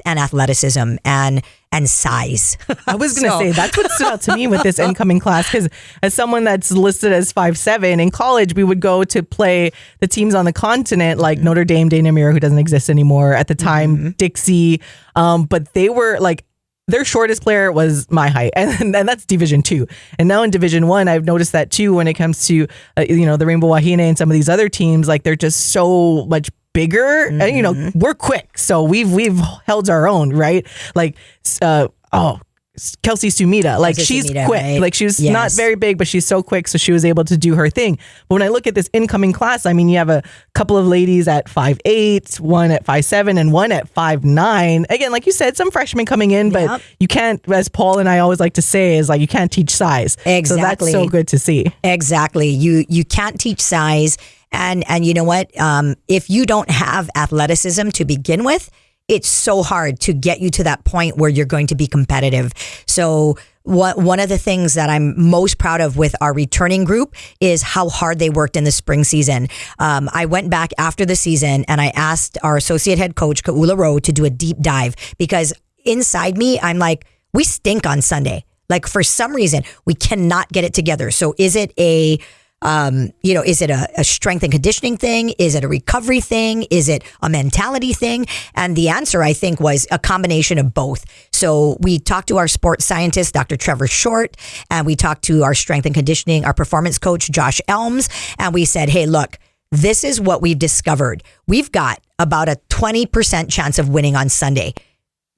and athleticism and size. I was going to say, that's what stood out to me with this incoming class, because as someone that's listed as 5'7", in college, we would go to play the teams on the continent, like Notre Dame, Dana Mira, who doesn't exist anymore at the time, Dixie. But they were their shortest player was my height, and that's Division II. And now in Division I, I've noticed that too when it comes to the Rainbow Wahine and some of these other teams. They're just so much bigger, and we're quick, so we've held our own, right? Kelsey Sumida, she's quick, right? She's not very big, but she's so quick, so she was able to do her thing. But when I look at this incoming class, I mean, you have a couple of ladies at 5'8", one at 5'7", and one at 5'9". Again, like you said, some freshmen coming in, but you can't, as Paul and I always like to say, is you can't teach size. Exactly. So that's so good to see. Exactly. You can't teach size. And you know what? If you don't have athleticism to begin with, it's so hard to get you to that point where you're going to be competitive. So one of the things that I'm most proud of with our returning group is how hard they worked in the spring season. I went back after the season, and I asked our associate head coach, Kaula Rowe, to do a deep dive, because inside me, I'm like, we stink on Sunday. For some reason, we cannot get it together. So is it a strength and conditioning thing? Is it a recovery thing? Is it a mentality thing? And the answer, I think, was a combination of both. So we talked to our sports scientist, Dr. Trevor Short, and we talked to our strength and conditioning, our performance coach, Josh Elms, and we said, hey, look, this is what we've discovered. We've got about a 20% chance of winning on Sunday,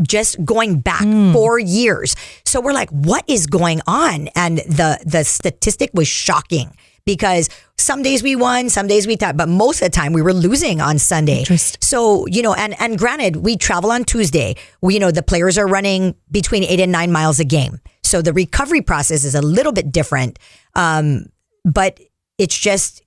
just going back 4 years. So we're like, what is going on? And the statistic was shocking, because some days we won, some days we tied, but most of the time we were losing on Sunday. So, and granted, we travel on Tuesday. The players are running between 8 and 9 miles a game. So the recovery process is a little bit different. But it's just,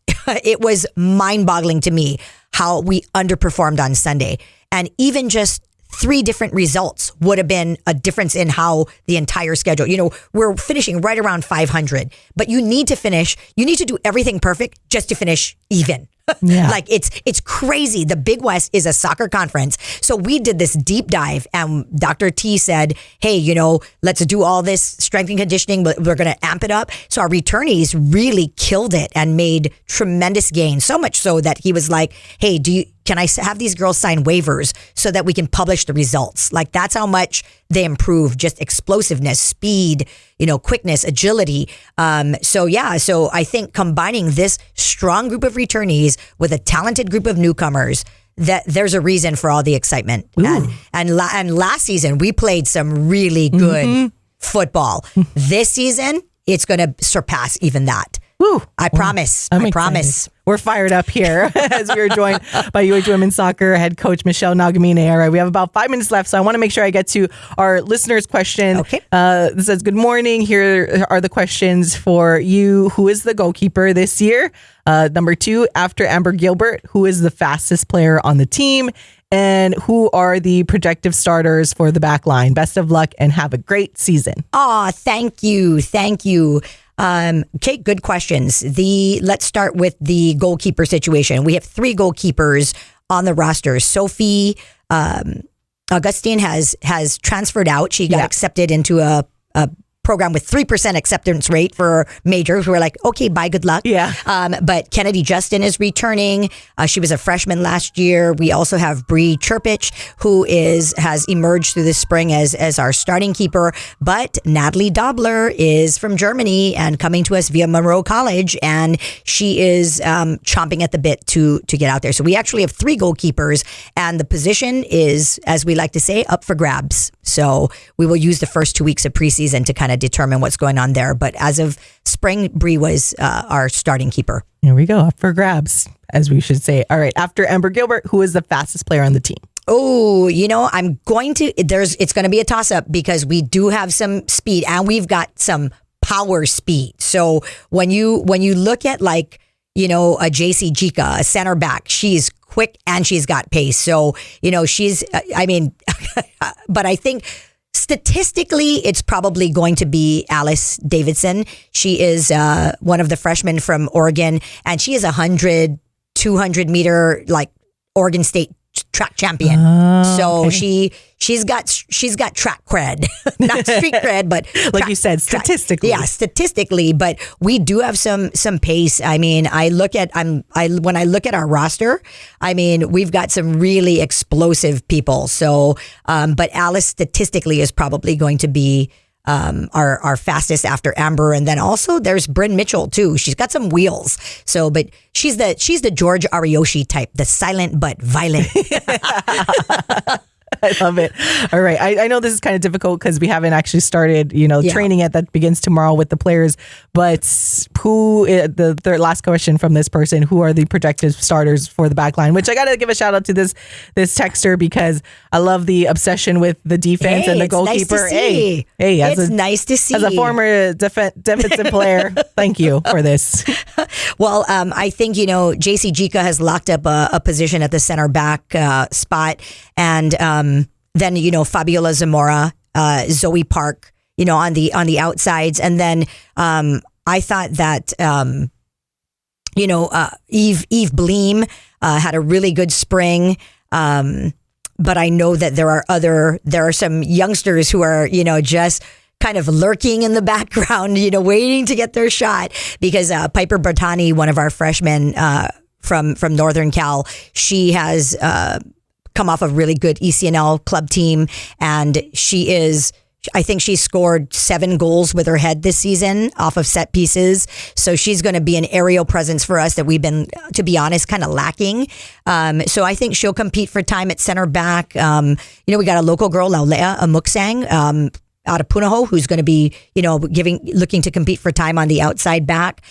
it was mind-boggling to me how we underperformed on Sunday. And even just 3 different results would have been a difference in how the entire schedule, we're finishing right around 500, but you need to do everything perfect just to finish even. Yeah. Like it's crazy. The Big West is a soccer conference. So we did this deep dive and Dr. T said, hey, let's do all this strength and conditioning, but we're going to amp it up. So our returnees really killed it and made tremendous gains. So much so that he was like, hey, can I have these girls sign waivers so that we can publish the results? Like that's how much they improve, just explosiveness, speed, quickness, agility. So I think combining this strong group of returnees with a talented group of newcomers, that there's a reason for all the excitement. And last season we played some really good football. This season it's going to surpass even that. Woo. I promise. I promise. We're fired up here as we are joined by UH Women's Soccer head coach Michele Nagamine. All right, we have about 5 minutes left, so I want to make sure I get to our listeners' question. Okay. This says, good morning. Here are the questions for you. Who is the goalkeeper this year? Number 2, after Amber Gilbert, who is the fastest player on the team? And who are the projected starters for the back line? Best of luck and have a great season. Oh, thank you. Thank you. Okay, good questions. Let's start with the goalkeeper situation. We have 3 goalkeepers on the roster. Sophie Augustine has transferred out. She got accepted into a program with 3% acceptance rate for majors. We're like, okay, bye, good luck. Yeah. But Kennedy Justin is returning. She was a freshman last year. We also have Bree Chirpich, who has emerged through this spring as our starting keeper. But Natalie Dobler is from Germany and coming to us via Monroe College, and she is chomping at the bit to get out there. So we actually have 3 goalkeepers, and the position is, as we like to say, up for grabs. So we will use the first 2 weeks of preseason to kind of determine what's going on there. But as of spring, Bree was our starting keeper. Here we go, up for grabs, as we should say. All right, after Amber Gilbert, who is the fastest player on the team? Oh, it's going to be a toss-up because we do have some speed and we've got some power speed. So when you look at a JC Jika, a center back, she's quick and she's got pace. So, but I think statistically, it's probably going to be Alice Davidson. She is one of the freshmen from Oregon, and she is 100, 200 meter Oregon State track champion. So okay. she's got track cred, not street cred, but you said, statistically. Statistically, but we do have some pace. I mean, when I look at our roster, I mean, we've got some really explosive people. So, but Alice statistically is probably going to be our fastest after Amber, and then also there's Bryn Mitchell too. She's got some wheels. So, but she's the George Ariyoshi type, the silent but violent. I love it. All right. I know this is kind of difficult because we haven't actually started, training yet. That begins tomorrow with the players. But the last question from this person, who are the projected starters for the back line? Which I got to give a shout out to this texter because I love the obsession with the defense and the goalkeeper. Nice it's nice to see. As a former defensive player, thank you for this. Well, I think, JC Jika has locked up a position at the center back spot. And then, Fabiola Zamora, Zoe Park, on the outsides. And then I thought that, Eve Bleem had a really good spring. But I know that there are some youngsters who are, just kind of lurking in the background, waiting to get their shot because Piper Bertani, one of our freshmen from Northern Cal, she has come off a really good ECNL club team, and I think she scored 7 goals with her head this season off of set pieces. So she's going to be an aerial presence for us that we've been, to be honest, kind of lacking. So I think she'll compete for time at center back. We got a local girl, Laulea Amuksang, out of Punahou, who's going to be, looking to compete for time on the outside back.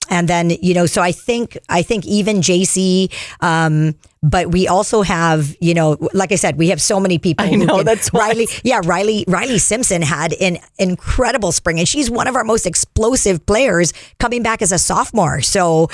And then, so I think even JC, but we also have, like I said, we have so many people. I know, that's Riley. Yeah, Riley Simpson had an incredible spring, and she's one of our most explosive players coming back as a sophomore. So,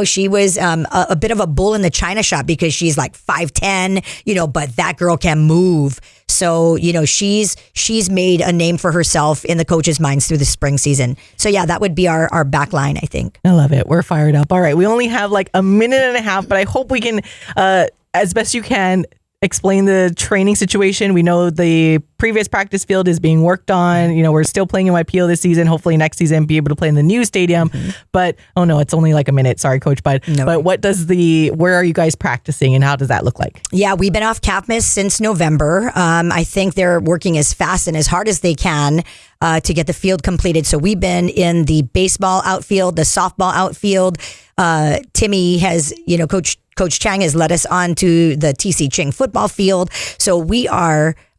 she was a bit of a bull in the china shop because she's like 5'10", but that girl can move. So, she's made a name for herself in the coaches' minds through the spring season. So yeah, that would be our back line, I think. I love it. We're fired up. All right. We only have like a minute and a half, but I hope we can, as best you can, explain the training situation. We know the previous practice field is being worked on. We're still playing in YPO this season. Hopefully next season be able to play in the new stadium. But oh no, it's only like a minute. Sorry, Coach Bud. No. But where are you guys practicing and how does that look like? Yeah, we've been off campus since November. I think they're working as fast and as hard as they can to get the field completed. So we've been in the baseball outfield, the softball outfield. Timmy has, Coach Chang has led us on to the TC Ching football field. So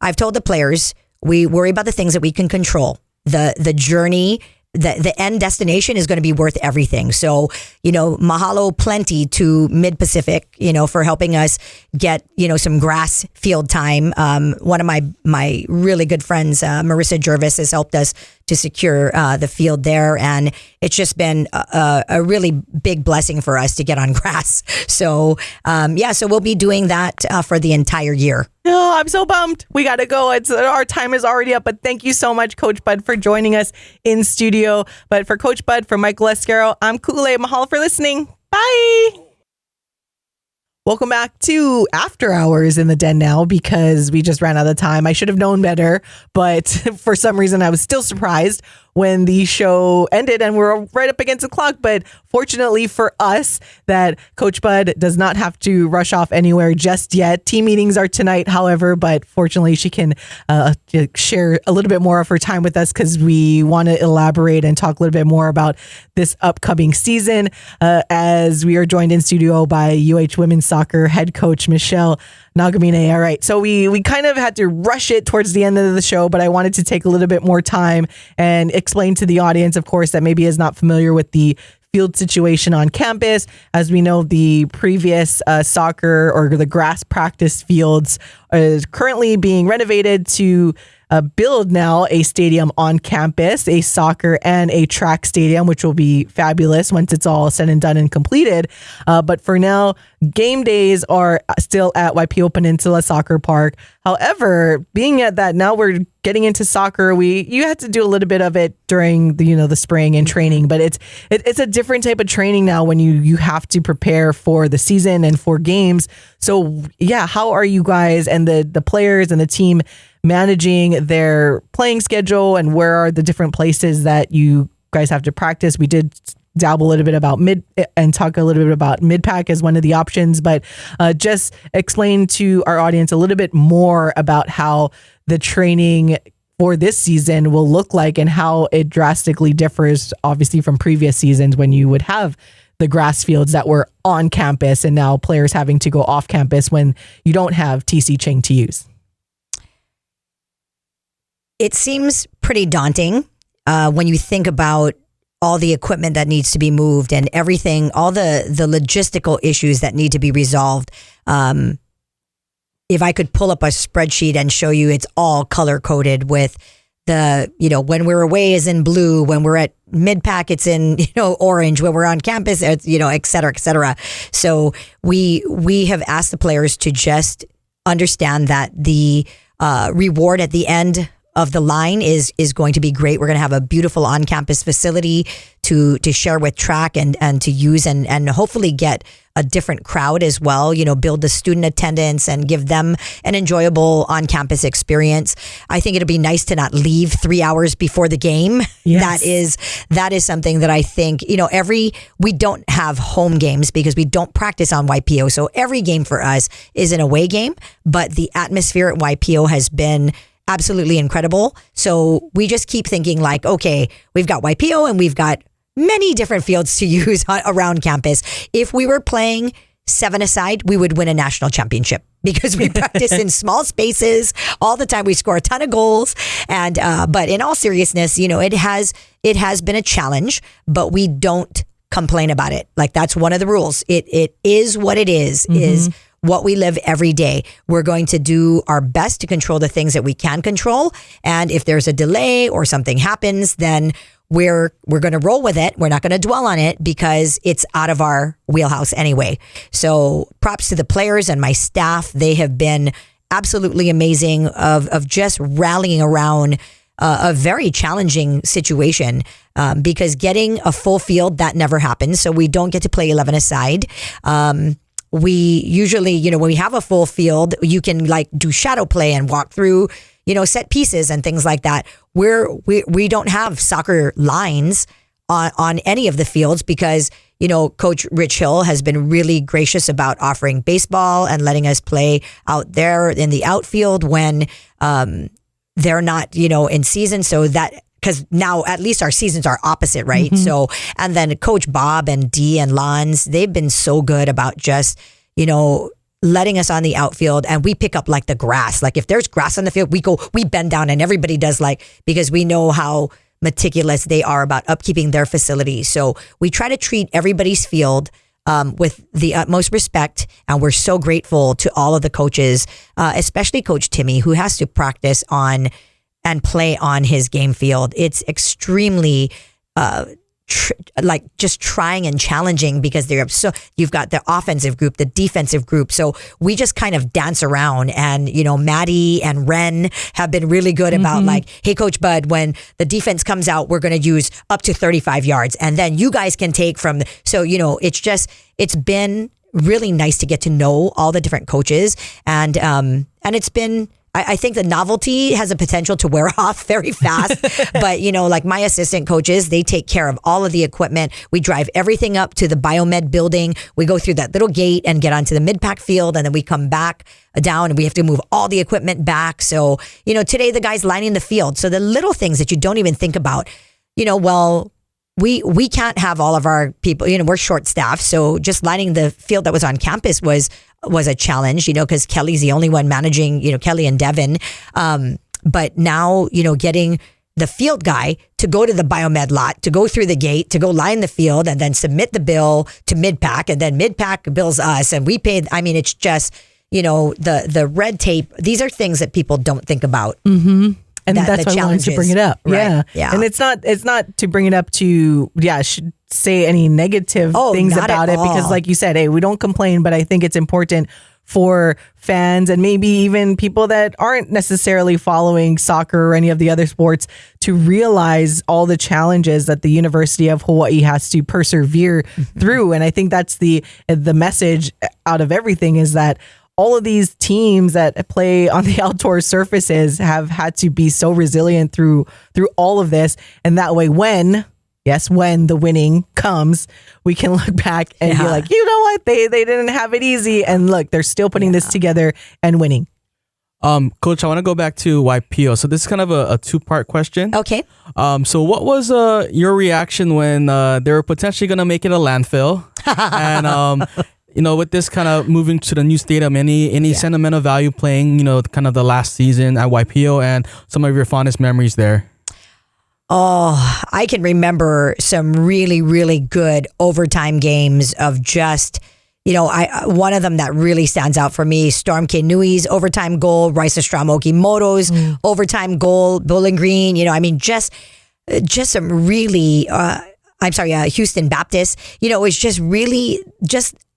I've told the players, we worry about the things that we can control. The journey, the end destination is going to be worth everything. So, mahalo plenty to Mid-Pacific, for helping us get, some grass field time. One of my really good friends, Marissa Jervis, has helped us to secure the field there. And it's just been a really big blessing for us to get on grass. So, so we'll be doing that for the entire year. Oh, I'm so bummed. We got to go. Our time is already up, but thank you so much, Coach Bud, for joining us in studio. But for Coach Bud, for Michael Escaro, I'm Ku'ule. Mahalo for listening. Bye. Welcome back to After Hours in the Den now, because we just ran out of time. I should have known better, but for some reason I was still surprised when the show ended and we're right up against the clock. But fortunately for us, that Coach Bud does not have to rush off anywhere just yet. Team meetings are tonight, however, but fortunately she can share a little bit more of her time with us because we want to elaborate and talk a little bit more about this upcoming season as we are joined in studio by UH Women's Soccer head coach Michele Nagamine. All right, so we kind of had to rush it towards the end of the show, but I wanted to take a little bit more time and explain to the audience, of course, that maybe is not familiar with the field situation on campus. As we know, the previous soccer or the grass practice fields is currently being renovated to build now a stadium on campus, a soccer and a track stadium, which will be fabulous once it's all said and done and completed. But for now, game days are still at YPO Peninsula Soccer Park. However, being at that, now we're getting into soccer. You had to do a little bit of it during the spring and training, but it's a different type of training now when you have to prepare for the season and for games. So yeah, how are you guys and the players and the team managing their playing schedule, and where are the different places that you guys have to practice? We did dabble a little bit about talk a little bit about mid-pack as one of the options, but just explain to our audience a little bit more about how the training for this season will look like and how it drastically differs, obviously, from previous seasons when you would have the grass fields that were on campus and now players having to go off campus when you don't have TC Ching to use. It seems pretty daunting when you think about all the equipment that needs to be moved and everything, all the logistical issues that need to be resolved. If I could pull up a spreadsheet and show you, it's all color coded with the, when we're away is in blue, when we're at mid-pack, it's in, orange, when we're on campus, it's, et cetera, et cetera. So we have asked the players to just understand that the reward at the end of the line is going to be great. We're going to have a beautiful on-campus facility to share with track and to use and hopefully get a different crowd as well, build the student attendance and give them an enjoyable on-campus experience. I think it'll be nice to not leave 3 hours before the game. Yes. That is something that I think, we don't have home games because we don't practice on YPO. So every game for us is an away game, but the atmosphere at YPO has been absolutely incredible. So we just keep thinking like, okay, we've got YPO and we've got many different fields to use around campus. If we were playing 7-a-side, we would win a national championship because we practice in small spaces all the time. We score a ton of goals. And, but in all seriousness, it has been a challenge, but we don't complain about it. Like that's one of the rules. It is what it is what we live every day. We're going to do our best to control the things that we can control. And if there's a delay or something happens, then we're going to roll with it. We're not going to dwell on it because it's out of our wheelhouse anyway. So props to the players and my staff. They have been absolutely amazing of just rallying around a very challenging situation because getting a full field, that never happens. So we don't get to play 11 aside. We usually, when we have a full field, you can like do shadow play and walk through, set pieces and things like that. We don't have soccer lines on any of the fields because, Coach Rich Hill has been really gracious about offering baseball and letting us play out there in the outfield when they're not, in season. So that, because now at least our seasons are opposite, right? Mm-hmm. So, and then Coach Bob and Dee and Lons, they've been so good about just, letting us on the outfield, and we pick up like the grass. Like if there's grass on the field, we bend down, and everybody does because we know how meticulous they are about upkeeping their facilities. So we try to treat everybody's field with the utmost respect, and we're so grateful to all of the coaches, especially Coach Timmy, who has to practice on and play on his game field. It's extremely just trying and challenging because you've got the offensive group, the defensive group. So we just kind of dance around, and Maddie and Ren have been really good about hey, Coach Bud, when the defense comes out, we're going to use up to 35 yards, and then you guys can take from. It's been really nice to get to know all the different coaches, and it's been. I think the novelty has a potential to wear off very fast. But, like my assistant coaches, they take care of all of the equipment. We drive everything up to the biomed building. We go through that little gate and get onto the mid-pack field. And then we come back down and we have to move all the equipment back. So, today the guy's lining the field. So the little things that you don't even think about, we can't have all of our people, we're short staffed. So just lining the field that was on campus was a challenge, because Kelly's the only one managing, Kelly and Devin. But now, getting the field guy to go to the biomed lot, to go through the gate, to go line the field and then submit the bill to mid-pack, and then mid-pack bills us and we pay. I mean, it's just, the red tape. These are things that people don't think about. Mm-hmm. And that's why I wanted to bring it up. Right. Yeah. And it's not to bring it up to, should say any negative things about it, because like you said, hey, we don't complain, but I think it's important for fans and maybe even people that aren't necessarily following soccer or any of the other sports to realize all the challenges that the University of Hawai'i has to persevere through. And I think that's the message out of everything, is that all of these teams that play on the outdoor surfaces have had to be so resilient through all of this. And that way, when the winning comes, we can look back and be like, you know what? They didn't have it easy. And look, they're still putting this together and winning. Coach, I want to go back to YPO. So this is kind of a two-part question. Okay. So what was your reaction when they were potentially going to make it a landfill? And with this kind of moving to the new stadium, any sentimental value playing, kind of the last season at YPO and some of your fondest memories there? Oh, I can remember some really, really good overtime games of just, one of them that really stands out for me, Storm Kenui's overtime goal, Raisa Strom-Okimoto's overtime goal, Bowling Green, just some really, Houston Baptist, it was just really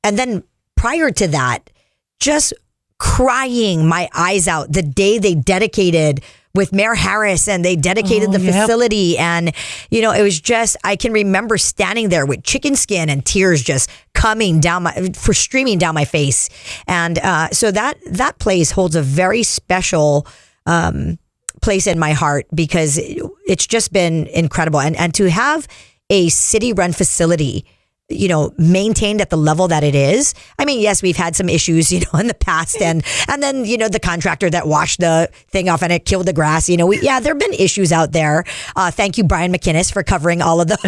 and then prior to that, just crying my eyes out the day they dedicated with Mayor Harris and they dedicated the facility. And, it was just, I can remember standing there with chicken skin and tears just coming down streaming down my face. And so that place holds a very special place in my heart because it's just been incredible. And to have a city-run facility maintained at the level that it is. I mean, yes, we've had some issues, in the past and then, the contractor that washed the thing off and it killed the grass, there have been issues out there. Thank you, Brian McInnes, for covering all of them.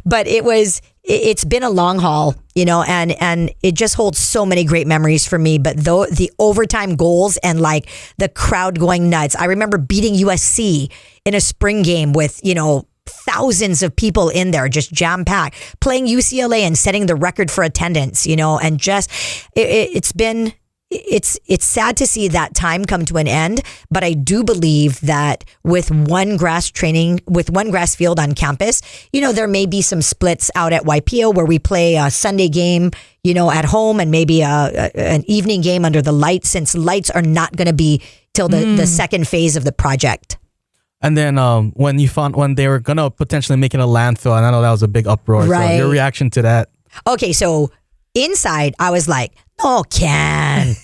But it's been a long haul, and it just holds so many great memories for me. But the overtime goals and like the crowd going nuts. I remember beating USC in a spring game with, thousands of people in there, just jam-packed, playing UCLA and setting the record for attendance, and just it's been it's sad to see that time come to an end, but I do believe that with one grass field on campus, there may be some splits out at YPO where we play a Sunday game, at home, and maybe an evening game under the lights, since lights are not going to be till the second phase of the project. And then when they were gonna potentially make it a landfill, and I know that was a big uproar. Right. So your reaction to that? Okay, so inside I was like, no can.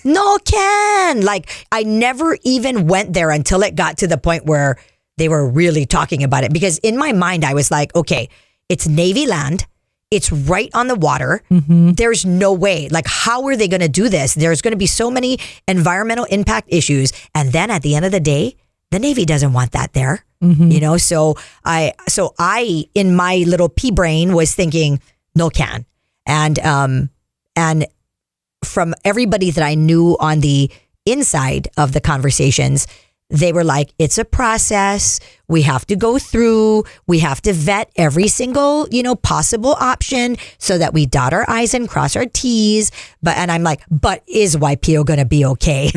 Like, I never even went there until it got to the point where they were really talking about it. Because in my mind, I was like, okay, it's Navy land. It's right on the water. Mm-hmm. There's no way. Like, how are they going to do this? There's going to be so many environmental impact issues. And then at the end of the day, the Navy doesn't want that there. Mm-hmm. So I, in my little pea brain, was thinking, no can. And from everybody that I knew on the inside of the conversations, they were like, it's a process. We have to go through. We have to vet every single, possible option so that we dot our I's and cross our T's. And I'm like, but is YPO going to be okay?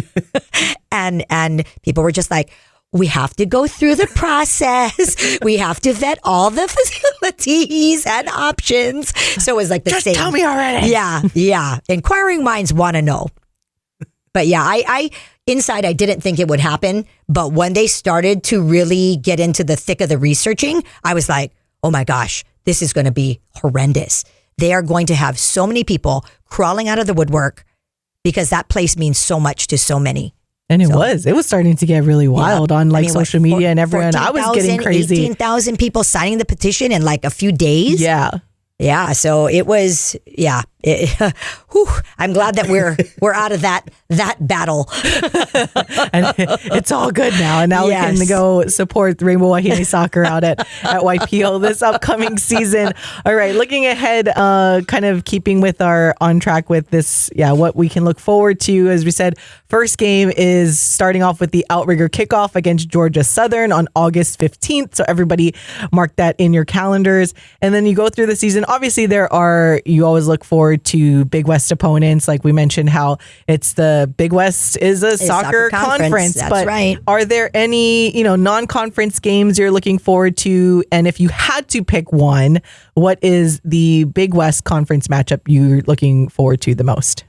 and people were just like, we have to go through the process. We have to vet all the facilities and options. So it was like the same. Just tell me already. Yeah. Inquiring minds want to know. But yeah, I inside, I didn't think it would happen. But when they started to really get into the thick of the researching, I was like, oh my gosh, this is going to be horrendous. They are going to have so many people crawling out of the woodwork because that place means so much to so many. And it was starting to get really wild on social media and everyone. I was getting crazy. 18,000 people signing the petition in like a few days. Yeah. So it was, I'm glad that we're out of that battle. And it's all good now. And now we can go support Rainbow Wahine soccer out at YPO this upcoming season. All right. Looking ahead, kind of keeping with our on track with this. What we can look forward to, as we said, first game is starting off with the outrigger kickoff against Georgia Southern on August 15th. So everybody mark that in your calendars. And then you go through the season. Obviously, you always look forward to Big West opponents. Like we mentioned, how it's the Big West is a soccer conference. That's but right. Are there any, non-conference games you're looking forward to? And if you had to pick one, what is the Big West conference matchup you're looking forward to the most?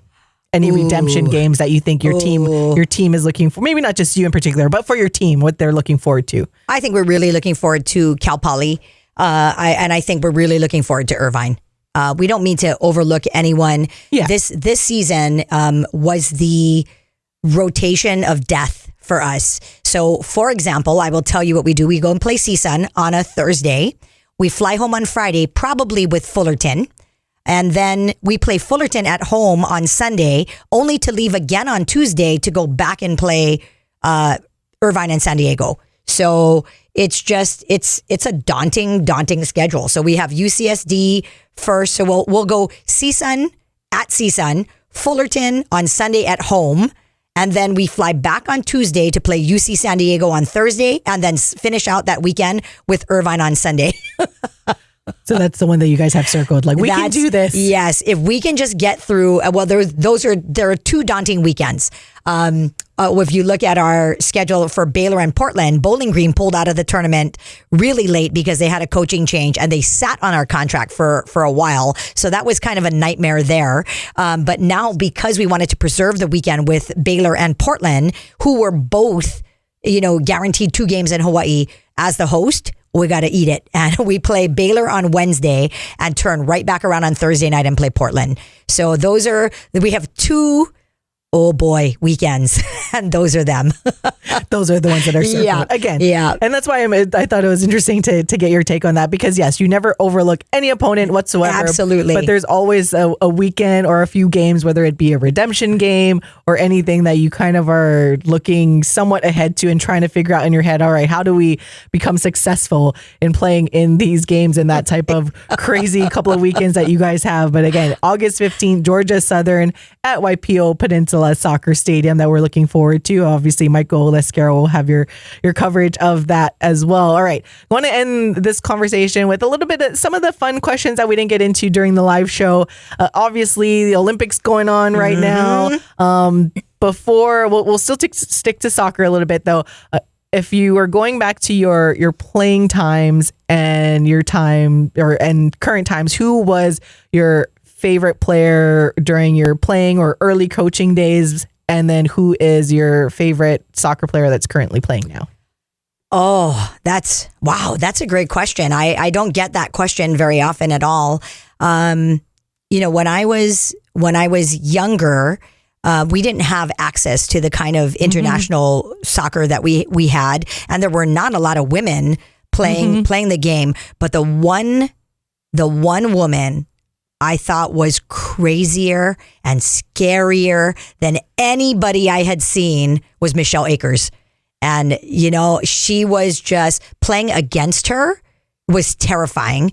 Any redemption games that you think your team is looking for? Maybe not just you in particular, but for your team, what they're looking forward to. I think we're really looking forward to Cal Poly. I think we're really looking forward to Irvine. We don't mean to overlook anyone. Yeah. This season was the rotation of death for us. So, for example, I will tell you what we do. We go and play CSUN on a Thursday. We fly home on Friday, probably with Fullerton. And then we play Fullerton at home on Sunday, only to leave again on Tuesday to go back and play Irvine and San Diego. So it's a daunting schedule. So we have UCSD first. So we'll go CSUN at CSUN, Fullerton on Sunday at home. And then we fly back on Tuesday to play UC San Diego on Thursday, and then finish out that weekend with Irvine on Sunday. So that's the one that you guys have circled. Like, we can do this. Yes. If we can just get through, there are two daunting weekends. If you look at our schedule for Baylor and Portland, Bowling Green pulled out of the tournament really late because they had a coaching change and they sat on our contract for a while. So that was kind of a nightmare there. But now, because we wanted to preserve the weekend with Baylor and Portland, who were both, guaranteed 2 games in Hawaii as the host, we got to eat it. And we play Baylor on Wednesday and turn right back around on Thursday night and play Portland. So we have 2 weekends, and those are them. Those are the ones that are circled. Yeah. Again. Yeah. And that's why I thought it was interesting to get your take on that, because yes, you never overlook any opponent whatsoever. Absolutely. But there's always a weekend or a few games, whether it be a redemption game or anything that you kind of are looking somewhat ahead to and trying to figure out in your head, all right, how do we become successful in playing in these games and that type of crazy couple of weekends that you guys have. But again, August 15th, Georgia Southern at YPO Peninsula. Angela soccer stadium that we're looking forward to. Obviously, Michael Lescaro will have your coverage of that as well. All right. I want to end this conversation with a little bit of some of the fun questions that we didn't get into during the live show. Obviously, the Olympics going on right now. Before, we'll still stick to soccer a little bit, though. If you are going back to your playing times and your time and current times, who was your favorite player during your playing or early coaching days? And then who is your favorite soccer player that's currently playing now? Oh, that's a great question. I don't get that question very often at all. When I was younger, we didn't have access to the kind of international soccer that we had, and there were not a lot of women playing the game. But the one woman I thought was crazier and scarier than anybody I had seen was Michele Akers. And, she was just playing against her was terrifying.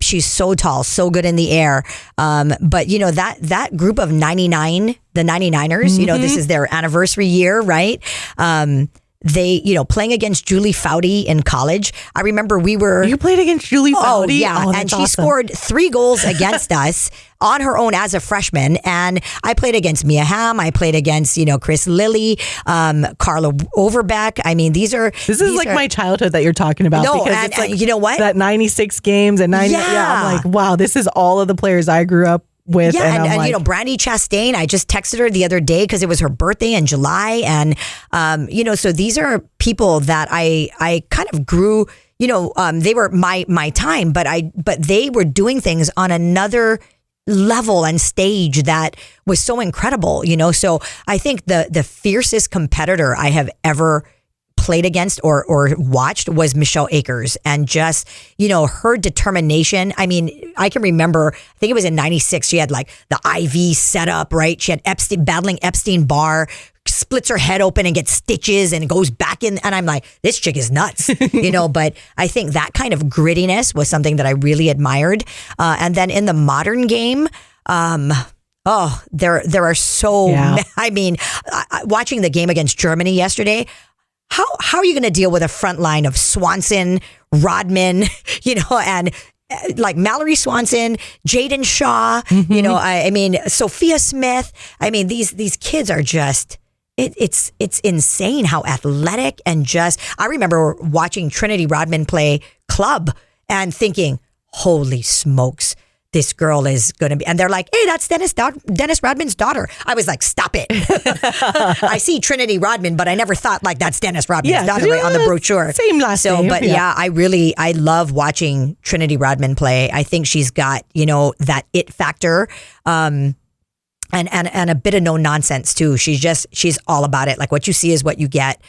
She's so tall, so good in the air. But that group of 99, the 99ers, this is their anniversary year, right? They, playing against Julie Foudy in college. I remember you played against Julie Foudy? Oh, yeah. And she scored 3 goals against us on her own as a freshman. And I played against Mia Hamm. I played against, Chris Lilly, Carla Overbeck. I mean, these are my childhood that you're talking about. No, because and it's like you know what? That 96 games and 90. Yeah, I'm like, wow, this is all of the players I grew up with. Yeah, and Brandy Chastain, I just texted her the other day because it was her birthday in July. And, so these are people that I kind of grew, they were my time, but they were doing things on another level and stage that was so incredible, So I think the fiercest competitor I have ever played against or watched was Michele Akers, and just, her determination. I mean, I can remember, I think it was in 96, she had like the IV set up, right? She had battling Epstein-Barr, splits her head open and gets stitches and goes back in. And I'm like, this chick is nuts, but I think that kind of grittiness was something that I really admired. And then in the modern game, there are so, I mean, watching the game against Germany yesterday, how are you going to deal with a front line of Swanson, Rodman, and like Mallory Swanson, Jaden Shaw, I mean, Sophia Smith. I mean, these kids are just, it's insane how athletic and just, I remember watching Trinity Rodman play club and thinking, holy smokes, this girl is going to be, and they're like, hey, that's Dennis Rodman's daughter. I was like, stop it. I see Trinity Rodman, but I never thought like that's Dennis Rodman's daughter right on the brochure. Same last name. But I love watching Trinity Rodman play. I think she's got, that it factor. And a bit of no nonsense too. She's all about it. Like what you see is what you get.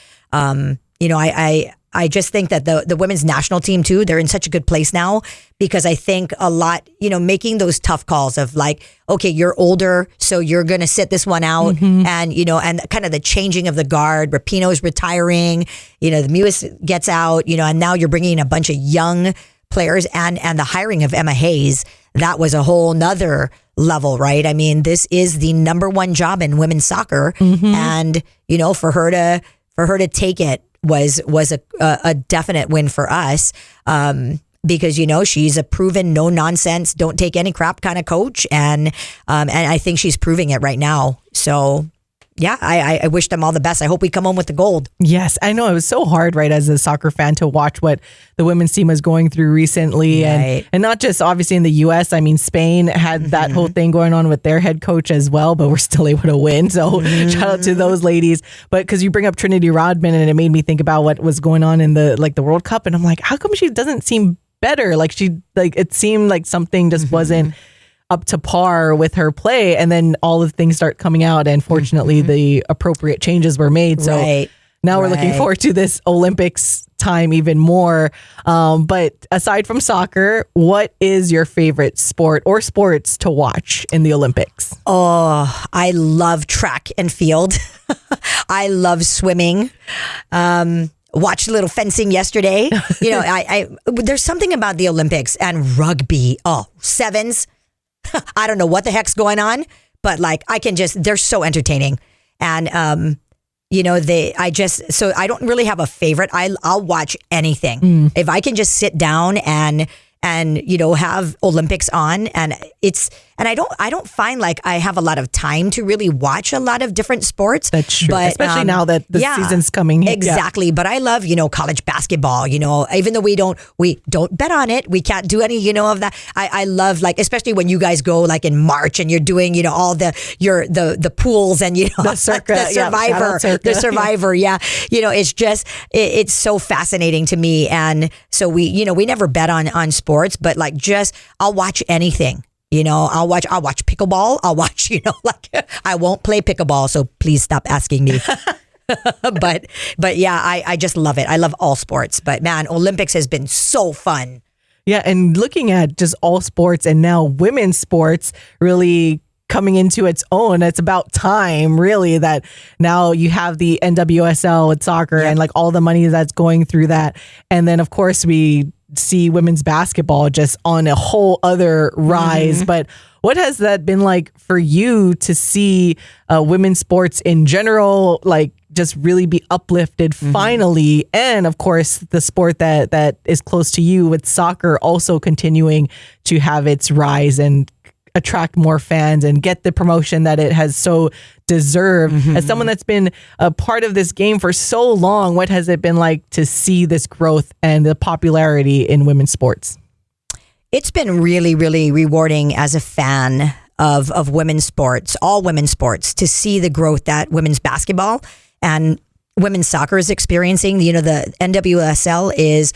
I just think that the women's national team too, they're in such a good place now because I think a lot, making those tough calls of like, okay, you're older, so you're going to sit this one out and, and kind of the changing of the guard. Rapinoe's retiring, the Mewis gets out, and now you're bringing in a bunch of young players and the hiring of Emma Hayes. That was a whole nother level, right? I mean, this is the number one job in women's soccer. And, for her to take it, was a definite win for us because she's a proven no nonsense, don't take any crap kind of coach, and I think she's proving it right now. So yeah, I wish them all the best. I hope we come home with the gold. Yes, I know. It was so hard, right, as a soccer fan to watch what the women's team was going through recently. Right. And not just obviously in the U.S. I mean, Spain had that whole thing going on with their head coach as well, but we're still able to win. So shout out to those ladies. But because you bring up Trinity Rodman and it made me think about what was going on in the World Cup. And I'm like, how come she doesn't seem better? It seemed like something just wasn't up to par with her play, and then all of things start coming out, and fortunately the appropriate changes were made. So now we're looking forward to this Olympics time even more. But aside from soccer, what is your favorite sport or sports to watch in the Olympics? Oh, I love track and field. I love swimming. Watched a little fencing yesterday. I there's something about the Olympics and rugby. Oh, sevens. I don't know what the heck's going on, but like they're so entertaining. And, so I don't really have a favorite. I'll watch anything. If I can just sit down and have Olympics on, and I don't find like I have a lot of time to really watch a lot of different sports. That's true. But, especially now that the season's coming. Exactly. Yeah. But I love, college basketball, even though we don't bet on it. We can't do any, of that. I love, like, especially when you guys go like in March and you're doing, all the pools and, the circuit, the survivor. Yeah. It's just, it's so fascinating to me. And so we never bet on sports, but like I'll watch anything. I'll watch pickleball. I'll watch, I won't play pickleball, so please stop asking me. but yeah, I just love it. I love all sports. But man, Olympics has been so fun. Yeah, and looking at just all sports and now women's sports really coming into its own. It's about time, really, that now you have the NWSL with soccer and like all the money that's going through that. And then, of course, we see women's basketball just on a whole other rise. But what has that been like for you to see women's sports in general, like just really be uplifted finally? And of course, the sport that is close to you with soccer also continuing to have its rise and attract more fans and get the promotion that it has so deserved. As someone that's been a part of this game for so long, what has it been like to see this growth and the popularity in women's sports? It's been really, really rewarding as a fan of women's sports, all women's sports, to see the growth that women's basketball and women's soccer is experiencing. The NWSL is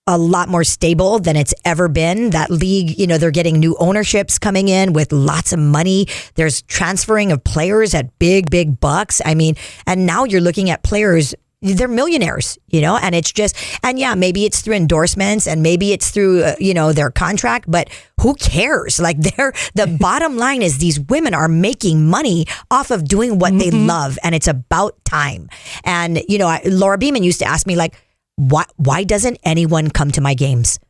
a lot more stable than it's ever been. That league, they're getting new ownerships coming in with lots of money. There's transferring of players at big, big bucks. I mean, and now you're looking at players, they're millionaires, and it's just, and yeah, maybe it's through endorsements and maybe it's through, their contract, but who cares? Like the bottom line is these women are making money off of doing what they love, and it's about time. And, Laura Beeman used to ask me, like, why doesn't anyone come to my games?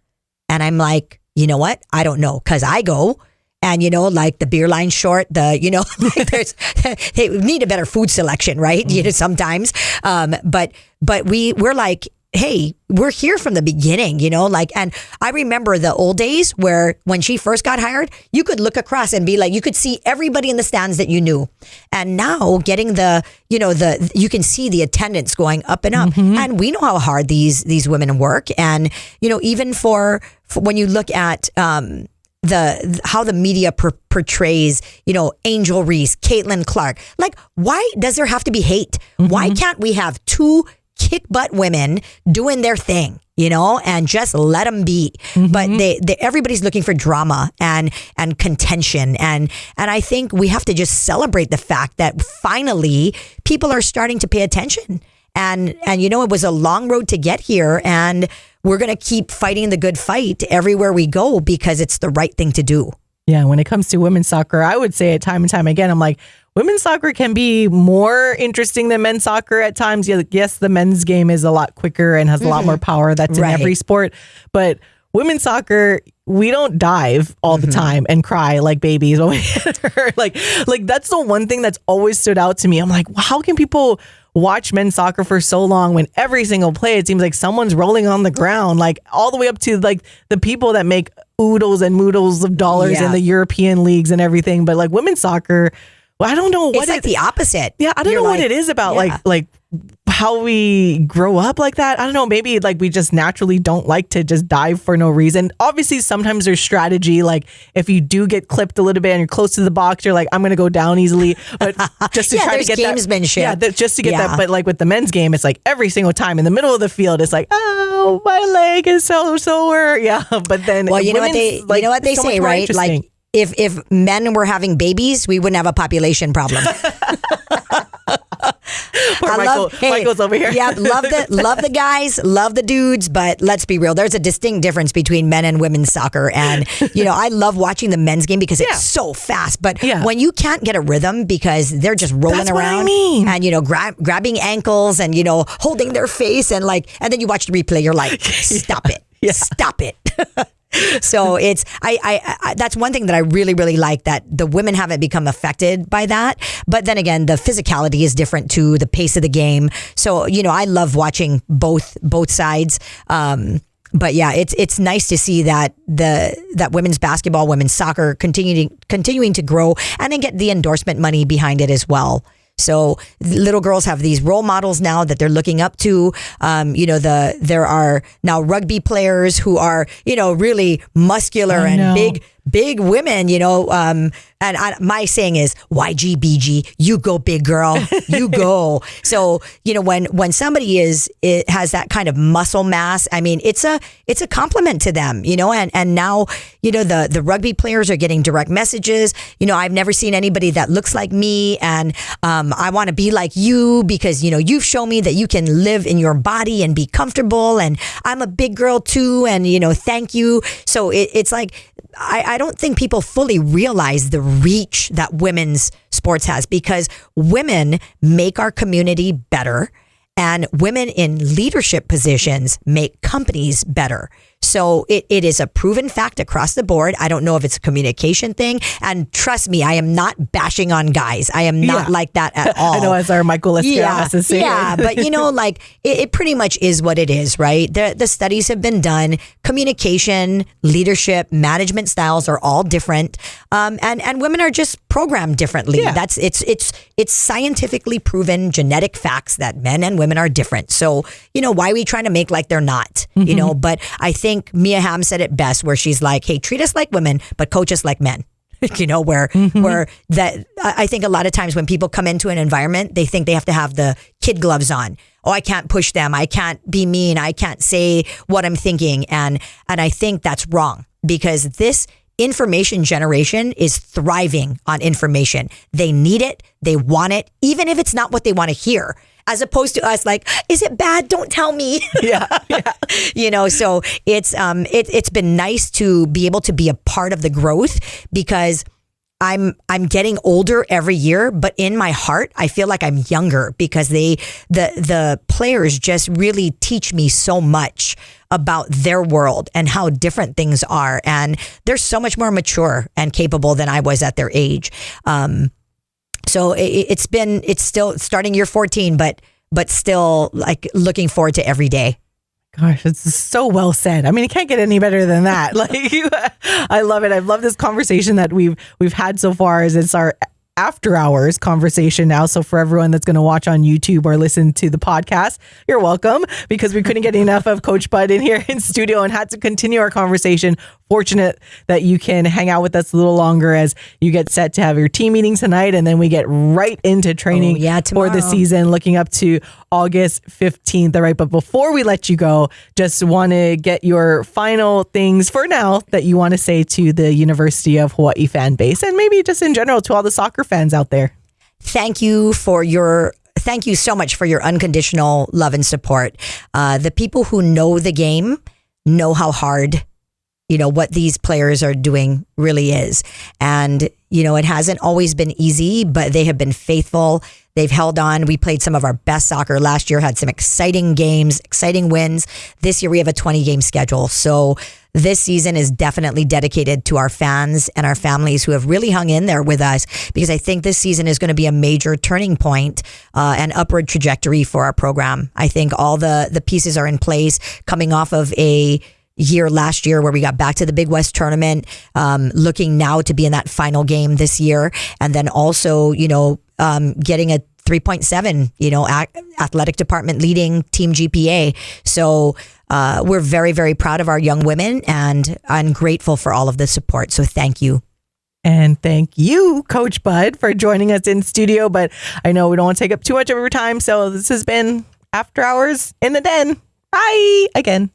And I'm like, you know what? I don't know. Cause I go and, like the beer line short, like they need a better food selection, right? Sometimes. But we're like, hey, we're here from the beginning, and I remember the old days where when she first got hired, you could look across and be like, you could see everybody in the stands that you knew. And now getting you can see the attendance going up and up. And we know how hard these women work. And, even for when you look at, how the media portrays, Angel Reese, Caitlin Clark, like, why does there have to be hate? Why can't we have two kick butt women doing their thing, and just let them be? But everybody's looking for drama and contention. And I think we have to just celebrate the fact that finally people are starting to pay attention. And it was a long road to get here, and we're going to keep fighting the good fight everywhere we go because it's the right thing to do. Yeah, when it comes to women's soccer, I would say it time and time again. I'm like, women's soccer can be more interesting than men's soccer at times. Yes, the men's game is a lot quicker and has a lot more power. That's in every sport. But women's soccer, we don't dive all the time and cry like babies when we hit her. Like that's the one thing that's always stood out to me. I'm like, how can people watch men's soccer for so long when every single play it seems like someone's rolling on the ground, like all the way up to like the people that make oodles and moodles of dollars in the European leagues and everything. But like women's soccer, well, I don't know what it's like the opposite. Yeah, I don't know what it is about like how we grow up like that. I don't know. Maybe like we just naturally don't like to just dive for no reason. Obviously, sometimes there's strategy. Like if you do get clipped a little bit and you're close to the box, you're like, I'm going to go down easily. But just to try to get gamesmanship. Just to get that. But like with the men's game, it's like every single time in the middle of the field, it's like, oh, my leg is so sore. Yeah. But then, well, you know what they say, right? Like if men were having babies, we wouldn't have a population problem. Poor Michael. Michael's over here. Yeah, love the guys, love the dudes, but let's be real. There's a distinct difference between men and women's soccer. And, I love watching the men's game because it's so fast. But when you can't get a rhythm because they're just rolling around and, grabbing ankles and, holding their face and then you watch the replay, you're like, stop it. Stop it. So it's I that's one thing that I really really like, that the women haven't become affected by that. But then again, the physicality is different too, the pace of the game. So I love watching both sides. But yeah, it's nice to see that that women's basketball, women's soccer continuing to grow, and then get the endorsement money behind it as well. So little girls have these role models now that they're looking up to. There are now rugby players who are really muscular and big women. My saying is YGBG, you go big girl, you go. So when somebody has that kind of muscle mass, I mean it's a compliment to them. And now the rugby players are getting direct messages. I've never seen anybody that looks like me, and I want to be like you because you've shown me that you can live in your body and be comfortable, and I'm a big girl too, and thank you. So it's like I don't think people fully realize the reach that women's sports has, because women make our community better, and women in leadership positions make companies better. So it is a proven fact across the board. I don't know if it's a communication thing. And trust me, I am not bashing on guys. I am not like that at all. I know, as our Michael Lescano has to say. Yeah, but it pretty much is what it is, right? The studies have been done. Communication, leadership, management styles are all different. And women are just programmed differently. Yeah. It's scientifically proven genetic facts that men and women are different. So, why are we trying to make like they're not? But I think Mia Hamm said it best, where she's like, hey, treat us like women, but coach us like men. Where that I think a lot of times when people come into an environment, they think they have to have the kid gloves on. Oh, I can't push them. I can't be mean. I can't say what I'm thinking. And I think that's wrong, because this information generation is thriving on information. They need it. They want it, even if it's not what they want to hear. As opposed to us, like, is it bad? Don't tell me. Yeah. So it's been nice to be able to be a part of the growth, because I'm getting older every year, but in my heart, I feel like I'm younger, because the players just really teach me so much about their world and how different things are, and they're so much more mature and capable than I was at their age. So it's still starting year 14, but still like looking forward to every day. Gosh, it's so well said. I mean, it can't get any better than that. I love it. I love this conversation that we've had so far. As it's our after hours conversation now. So for everyone that's going to watch on YouTube or listen to the podcast, you're welcome, because we couldn't get enough of Coach Bud in here in studio and had to continue our conversation. Fortunate that you can hang out with us a little longer as you get set to have your team meeting tonight, and then we get right into training for the season, looking up to August 15th. All right, but before we let you go, just want to get your final things for now that you want to say to the University of Hawai'i fan base, and maybe just in general to all the soccer fans out there. Thank you so much for your unconditional love and support. The people who know the game know how hard what these players are doing really is. And, it hasn't always been easy, but they have been faithful. They've held on. We played some of our best soccer last year, had some exciting games, exciting wins. This year we have a 20-game schedule. So this season is definitely dedicated to our fans and our families who have really hung in there with us, because I think this season is going to be a major turning point and upward trajectory for our program. I think all the pieces are in place, coming off of a year last year where we got back to the Big West tournament, looking now to be in that final game this year. And then also, getting a 3.7, athletic department leading team GPA. So we're very, very proud of our young women, and I'm grateful for all of the support. So thank you. And thank you, Coach Bud, for joining us in studio. But I know we don't want to take up too much of your time. So this has been After Hours in the Den. Bye again.